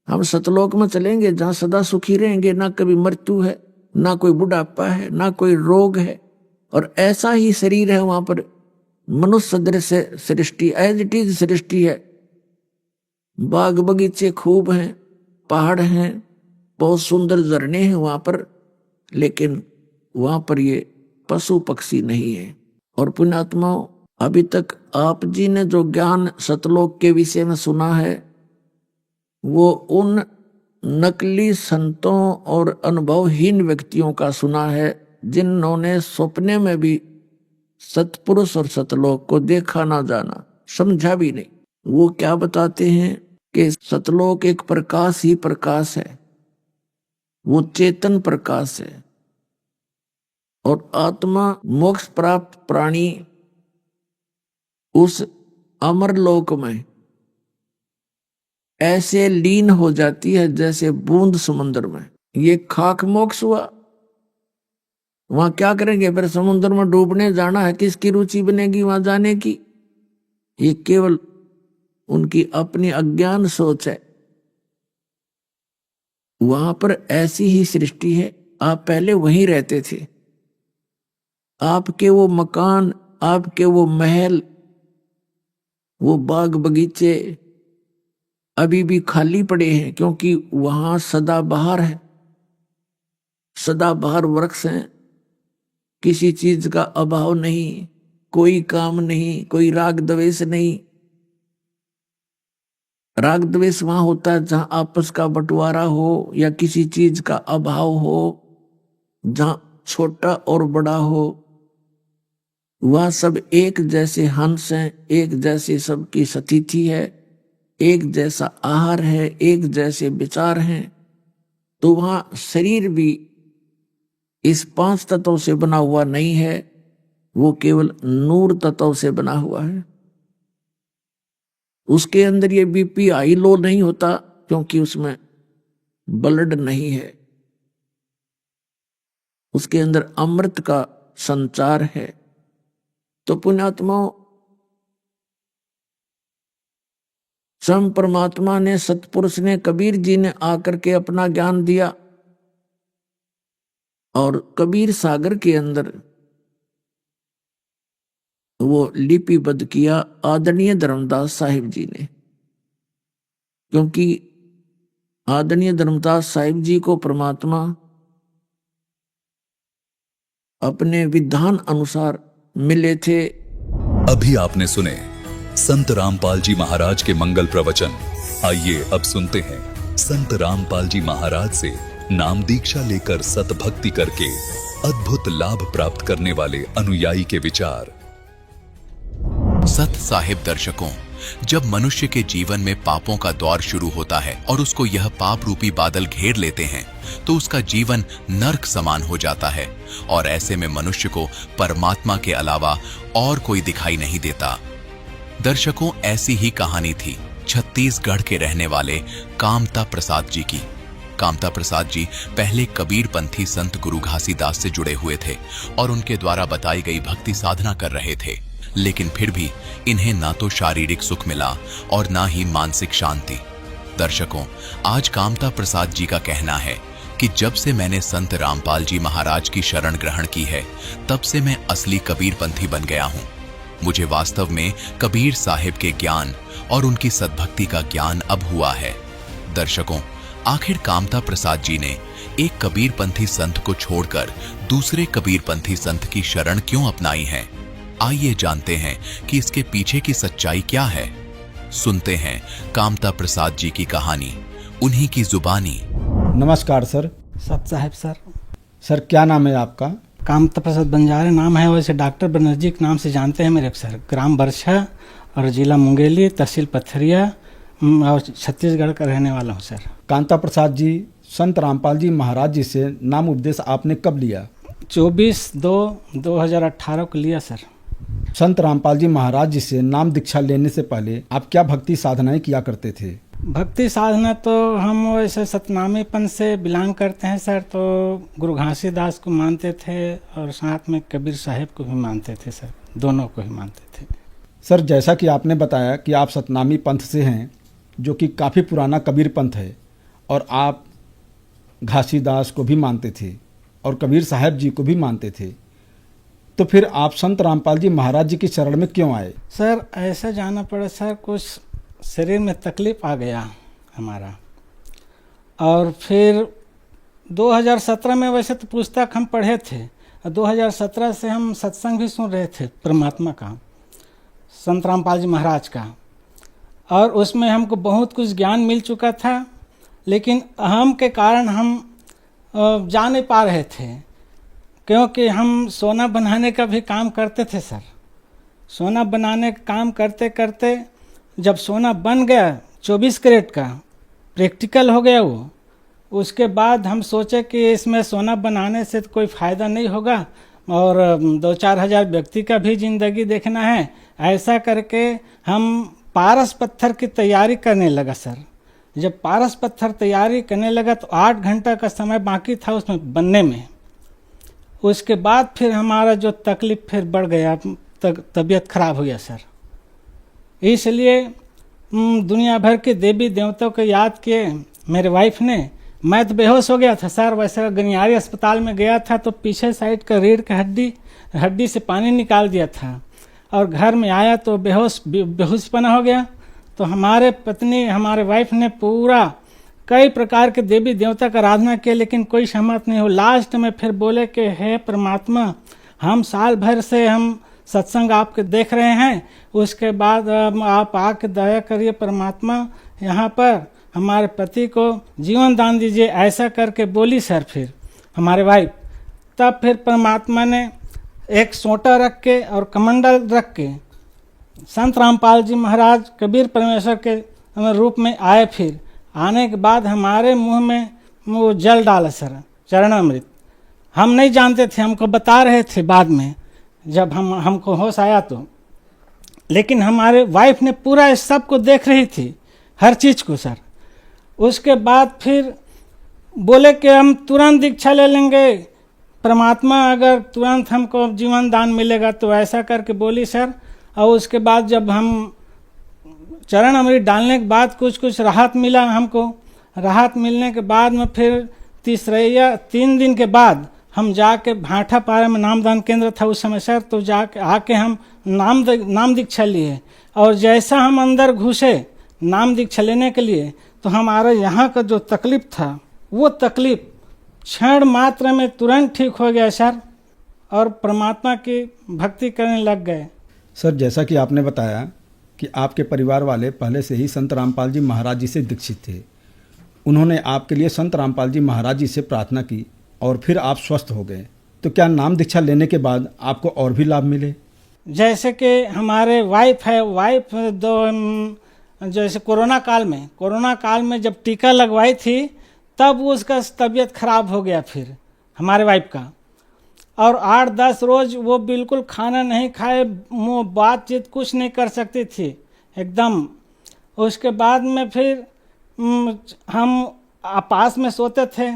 हम सतलोक में चलेंगे जहां सदा सुखी रहेंगे, ना कभी मृत्यु है, ना कोई बुढ़ापा है, ना कोई रोग है, और ऐसा ही शरीर है वहां पर। मनुष्य दृश्य सृष्टि, एज इट इज सृष्टि है। बाग बगीचे खूब हैं, पहाड़ हैं, बहुत सुंदर झरने हैं वहां पर, लेकिन वहां पर ये पशु पक्षी नहीं है। और पुण्यात्माओं, अभी तक आप जी ने जो ज्ञान सतलोक के विषय में सुना है, वो उन नकली संतों और अनुभवहीन व्यक्तियों का सुना है, जिन्होंने सपने में भी सतपुरुष और सतलोक को देखा ना जाना, समझा भी नहीं। वो क्या बताते हैं कि सतलोक एक प्रकाश ही प्रकाश है, वो चेतन प्रकाश है, और आत्मा मोक्ष प्राप्त प्राणी उस अमर लोक में ऐसे लीन हो जाती है जैसे बूंद समुद्र में। ये खाक मोक्ष हुआ, वहां क्या करेंगे, फिर समुद्र में डूबने जाना है, किसकी रुचि बनेगी वहां जाने की। ये केवल उनकी अपनी अज्ञान सोच है। वहां पर ऐसी ही सृष्टि है, आप पहले वहीं रहते थे, आपके वो मकान, आपके वो महल, वो बाग बगीचे अभी भी खाली पड़े हैं, क्योंकि वहां सदाबहार है, सदाबहार वृक्ष हैं, किसी चीज का अभाव नहीं, कोई काम नहीं, कोई राग द्वेष नहीं। राग द्वेष वहां होता है जहां आपस का बंटवारा हो, या किसी चीज का अभाव हो, जहां छोटा और बड़ा हो। वह सब एक जैसे हंस हैं, एक जैसे सबकी स्थिति है, एक जैसा आहार है, एक जैसे विचार हैं। तो वहां शरीर भी इस 5 तत्वों से बना हुआ नहीं है, वो केवल नूर तत्व से बना हुआ है। उसके अंदर ये बीपी हाई लो नहीं होता, क्योंकि उसमें ब्लड नहीं है। उसके अंदर अमृत का संचार है। तो पुण्यात्माओं, स्वयं परमात्मा ने, सतपुरुष ने, कबीर जी ने आकर के अपना ज्ञान दिया, और कबीर सागर के अंदर वो लिपिबद्ध किया आदरणीय धर्मदास साहिब जी ने। क्योंकि आदरणीय धर्मदास साहिब जी को परमात्मा अपने विधान अनुसार मिले थे। अभी आपने सुने संत रामपाल जी महाराज के मंगल प्रवचन। आइए अब सुनते हैं संत रामपाल जी महाराज से नाम दीक्षा लेकर सत भक्ति करके अद्भुत लाभ प्राप्त करने वाले अनुयायी के विचार। सत साहिब दर्शकों, जब मनुष्य के जीवन में पापों का दौर शुरू होता है और उसको यह पाप रूपी बादल घेर लेते हैं तो उसका जीवन नर्क समान हो जाता है और ऐसे में मनुष्य को परमात्मा के अलावा और कोई दिखाई नहीं देता। दर्शकों, ऐसी ही कहानी थी छत्तीसगढ़ के रहने वाले कामता प्रसाद जी की। कामता प्रसाद जी पहले कबीरपंथी संत गुरु घासीदास से जुड़े हुए थे और उनके द्वारा बताई गई भक्ति साधना कर रहे थे, लेकिन फिर भी इन्हें ना तो शारीरिक सुख मिला और ना ही मानसिक शांति। दर्शकों, आज कामता प्रसाद जी का कहना है कि जब से मैंने संत रामपाल जी महाराज की शरण ग्रहण की है तब से मैं असली कबीरपंथी बन गया हूं। मुझे वास्तव में कबीर साहिब के ज्ञान और उनकी सद्भक्ति का ज्ञान अब हुआ है। दर्शकों, आखिर कामता प्रसाद जी ने एक कबीरपंथी संत को छोड़कर दूसरे कबीरपंथी संत की शरण क्यों अपनाई है? आइए जानते हैं कि इसके पीछे की सच्चाई क्या है। सुनते हैं कामता प्रसाद जी की कहानी, उन्हीं की जुबानी। नमस्कार सर। सत साहब सर। सर क्या नाम है आपका? कामता प्रसाद बंजारे नाम है, वैसे डॉक्टर बनर्जी के नाम से जानते हैं मेरे सर। ग्राम बरछा और जिला मुंगेली, तहसील पथरिया और छत्तीसगढ़ का रहने वाला हूँ सर। कामता प्रसाद जी, संत रामपाल जी महाराज जी से नाम उपदेश आपने कब लिया? 24/2/2018 को लिया सर। संत रामपाल जी महाराज जी से नाम दीक्षा लेने से पहले आप क्या भक्ति साधनाएं किया करते थे? भक्ति साधना तो हम वैसे सतनामीपन से बिलोंग करते हैं सर, तो गुरु घासीदास को मानते थे और साथ में कबीर साहिब को भी मानते थे सर, दोनों को ही मानते थे। सर जैसा कि आपने बताया कि आप सतनामी पंथ से हैं, जो कि काफ़ी पुराना कबीर पंथ है, और आप घासीदास को भी मानते थे और कबीर साहब जी को भी मानते थे, तो फिर आप संत रामपाल जी महाराज जी की शरण में क्यों आए? सर ऐसा जाना पड़ा सर, कुछ शरीर में तकलीफ आ गया हमारा, और फिर 2017 में वैसे तो पुस्तक हम पढ़े थे, 2017 से हम सत्संग भी सुन रहे थे परमात्मा का, संत रामपाल जी महाराज का, और उसमें हमको बहुत कुछ ज्ञान मिल चुका था, लेकिन अहम के कारण हम जा नहीं पा रहे थे, क्योंकि हम सोना बनाने का भी काम करते थे सर। सोना बनाने का काम करते करते जब सोना बन गया 24 कैरेट का, प्रैक्टिकल हो गया वो, उसके बाद हम सोचे कि इसमें सोना बनाने से तो कोई फ़ायदा नहीं होगा और 2-4 हज़ार व्यक्ति का भी ज़िंदगी देखना है। ऐसा करके हम पारस पत्थर की तैयारी करने लगा सर। जब पारस पत्थर तैयारी करने लगा तो 8 घंटा का समय बाकी था उसमें बनने में। उसके बाद फिर हमारा जो तकलीफ फिर बढ़ गया, तबीयत खराब हो गया सर। इसलिए दुनिया भर के देवी देवताओं को याद किए मेरे वाइफ ने। मैं तो बेहोश हो गया था सर, वैसे गनियारी अस्पताल में गया था तो पीछे साइड का रीढ़ का हड्डी से पानी निकाल दिया था, और घर में आया तो बेहोशपना हो गया। तो हमारे पत्नी, हमारे वाइफ ने पूरा कई प्रकार के देवी देवता का आराधना किया, लेकिन कोई सहमत नहीं हो। लास्ट में फिर बोले कि हे परमात्मा, हम साल भर से हम सत्संग आपके देख रहे हैं, उसके बाद आप आके दया करिए परमात्मा, यहाँ पर हमारे पति को जीवन दान दीजिए। ऐसा करके बोली सर फिर हमारे वाइफ। तब फिर परमात्मा ने एक सोटा रख के और कमंडल रख के संत रामपाल जी महाराज कबीर परमेश्वर के रूप में आए। फिर आने के बाद हमारे मुंह में वो जल डाला सर, चरणामृत। हम नहीं जानते थे, हमको बता रहे थे बाद में जब हमको होश आया तो, लेकिन हमारे वाइफ ने पूरा इस सब को देख रही थी, हर चीज़ को सर। उसके बाद फिर बोले कि हम तुरंत दीक्षा ले लेंगे परमात्मा, अगर तुरंत हमको जीवन दान मिलेगा तो। ऐसा करके बोली सर। और उसके बाद जब हम चरण अमृत डालने के बाद कुछ राहत मिला हमको। राहत मिलने के बाद में फिर 3 दिन के बाद हम जाके भाटापारा में नामदान केंद्र था उस समय सर, तो जाके आके हम नाम दीक्षा लिए। और जैसा हम अंदर घुसे नाम दीक्षा लेने के लिए, तो हमारा यहाँ का जो तकलीफ था वो तकलीफ क्षण मात्र में तुरंत ठीक हो गया सर, और परमात्मा की भक्ति करने लग गए। सर जैसा कि आपने बताया कि आपके परिवार वाले पहले से ही संत रामपाल जी महाराज जी से दीक्षित थे, उन्होंने आपके लिए संत रामपाल जी महाराज जी से प्रार्थना की और फिर आप स्वस्थ हो गए, तो क्या नाम दीक्षा लेने के बाद आपको और भी लाभ मिले? जैसे कि हमारे वाइफ है, वाइफ जैसे कोरोना काल में जब टीका लगवाई थी तब उसका तबीयत खराब हो गया फिर हमारे वाइफ का, और 8-10 रोज वो बिल्कुल खाना नहीं खाए, बातचीत कुछ नहीं कर सकती थी एकदम। उसके बाद में फिर हम पास में सोते थे,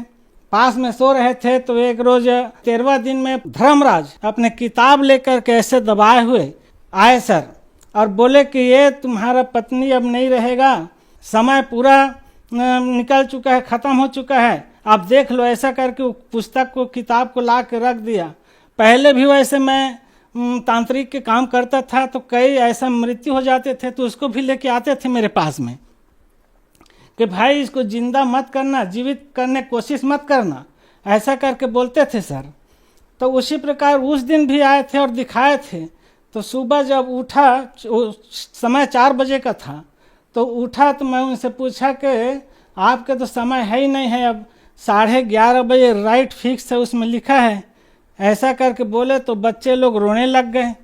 पास में सो रहे थे तो एक रोज 13वां दिन में धर्मराज अपने किताब लेकर के ऐसे दबाए हुए आए सर, और बोले कि ये तुम्हारा पत्नी अब नहीं रहेगा, समय पूरा निकल चुका है, ख़त्म हो चुका है, आप देख लो। ऐसा करके वो पुस्तक को, किताब को ला के रख दिया। पहले भी वैसे मैं तांत्रिक के काम करता था तो कई ऐसा मृत्यु हो जाते थे तो उसको भी लेके आते थे मेरे पास में कि भाई इसको जिंदा मत करना, जीवित करने की कोशिश मत करना, ऐसा करके बोलते थे सर। तो उसी प्रकार उस दिन भी आए थे और दिखाए थे। तो सुबह जब उठा, समय 4 बजे का था, तो उठा तो मैं उनसे पूछा कि आपके तो समय है ही नहीं है, अब 11:30 बजे राइट फिक्स है उसमें लिखा है, ऐसा करके बोले। तो बच्चे लोग रोने लग गए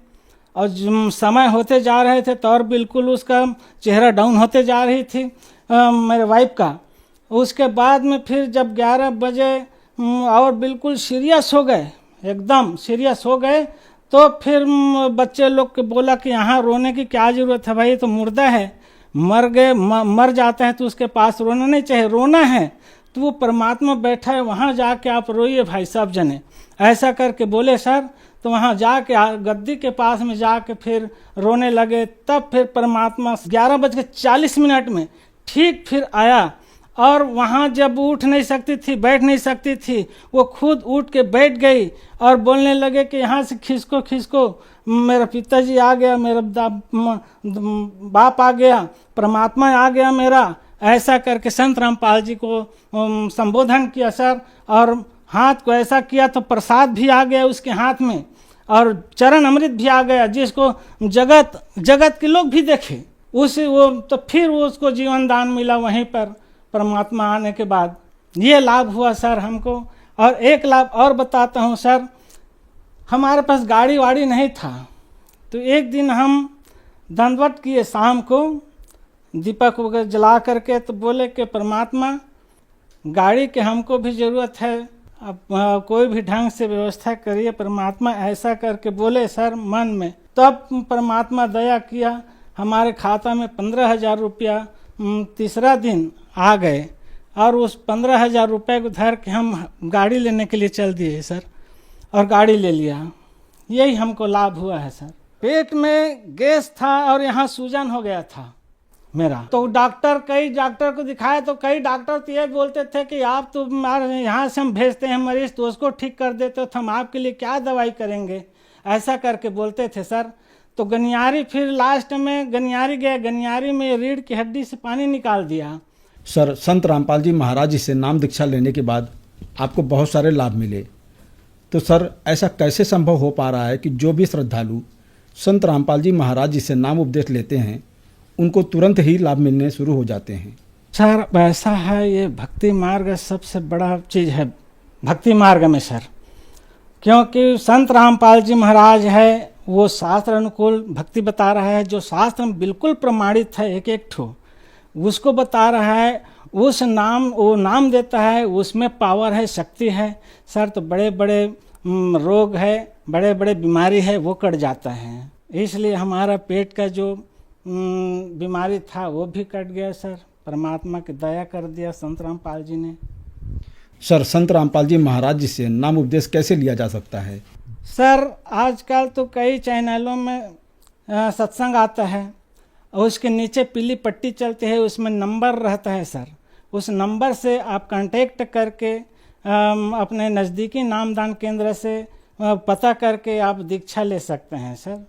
और समय होते जा रहे थे तो और बिल्कुल उसका चेहरा डाउन होते जा रही थी मेरे वाइफ का। उसके बाद में फिर जब 11 बजे और बिल्कुल सीरियस हो गए, एकदम सीरियस हो गए, तो फिर बच्चे लोग के बोला कि यहाँ रोने की क्या ज़रूरत है भाई, ये तो मुर्दा है, मर गए, मर जाता है तो उसके पास रोना नहीं चाहिए, रोना है तो वो परमात्मा बैठा है वहाँ जाके आप रोइए भाई सब जने, ऐसा करके बोले सर। तो वहाँ जाके गद्दी के पास में जाके फिर रोने लगे। तब फिर परमात्मा 11:40 में ठीक फिर आया, और वहाँ जब उठ नहीं सकती थी, बैठ नहीं सकती थी, वो खुद उठ के बैठ गई और बोलने लगे कि यहाँ से खिसको खिसको, मेरा पिताजी आ गया, मेरा बाप आ गया, परमात्मा आ गया मेरा, ऐसा करके संत रामपाल जी को संबोधन किया सर। और हाथ को ऐसा किया तो प्रसाद भी आ गया उसके हाथ में, और चरण अमृत भी आ गया, जिसको जगत के लोग भी देखे वो तो फिर वो उसको जीवन दान मिला वहीं पर परमात्मा आने के बाद। ये लाभ हुआ सर हमको। और एक लाभ और बताता हूँ सर, हमारे पास गाड़ी वाड़ी नहीं था, तो एक दिन हम दंडवत किए शाम को, दीपक वगैरह जला करके, तो बोले कि परमात्मा गाड़ी के हमको भी ज़रूरत है, अब कोई भी ढंग से व्यवस्था करिए परमात्मा, ऐसा करके बोले सर मन में। तब परमात्मा दया किया, हमारे खाता में 15,000 रुपया तीसरा दिन आ गए, और उस 15,000 रुपये को धर के हम गाड़ी लेने के लिए चल दिए सर, और गाड़ी ले लिया। यही हमको लाभ हुआ है सर। पेट में गैस था और यहाँ सूजन हो गया था मेरा, तो कई डॉक्टर को दिखाया, तो कई डॉक्टर तो ये बोलते थे कि आप तो यहाँ से हम भेजते हैं मरीज तो उसको ठीक कर देते हो, तो हम आपके लिए क्या दवाई करेंगे, ऐसा करके बोलते थे सर। तो गनियारी, फिर लास्ट में गनियारी गए, गनियारी में रीढ़ की हड्डी से पानी निकाल दिया। सर, संत रामपाल जी महाराज जी से नाम दीक्षा लेने के बाद आपको बहुत सारे लाभ मिले, तो सर ऐसा कैसे संभव हो पा रहा है कि जो भी श्रद्धालु संत रामपाल जी महाराज जी से नाम उपदेश लेते हैं उनको तुरंत ही लाभ मिलने शुरू हो जाते हैं? सर ऐसा है, ये भक्ति मार्ग सबसे बड़ा चीज़ है भक्ति मार्ग में सर, क्योंकि संत रामपाल जी महाराज है वो शास्त्र अनुकूल भक्ति बता रहा है, जो शास्त्र में बिल्कुल प्रमाणित है, एक एक ठो उसको बता रहा है, उस नाम वो नाम देता है, उसमें पावर है, शक्ति है सर। तो बड़े बड़े रोग है, बड़े बड़े बीमारी है, वो कट जाता है। इसलिए हमारा पेट का जो बीमारी था वो भी कट गया सर, परमात्मा की दया कर दिया संत रामपाल जी ने। सर, संत रामपाल जी महाराज जी से नाम उपदेश कैसे लिया जा सकता है? सर आजकल तो कई चैनलों में सत्संग आता है, और उसके नीचे पीली पट्टी चलती है, उसमें नंबर रहता है सर, उस नंबर से आप कांटेक्ट करके अपने नज़दीकी नामदान केंद्र से पता करके आप दीक्षा ले सकते हैं सर।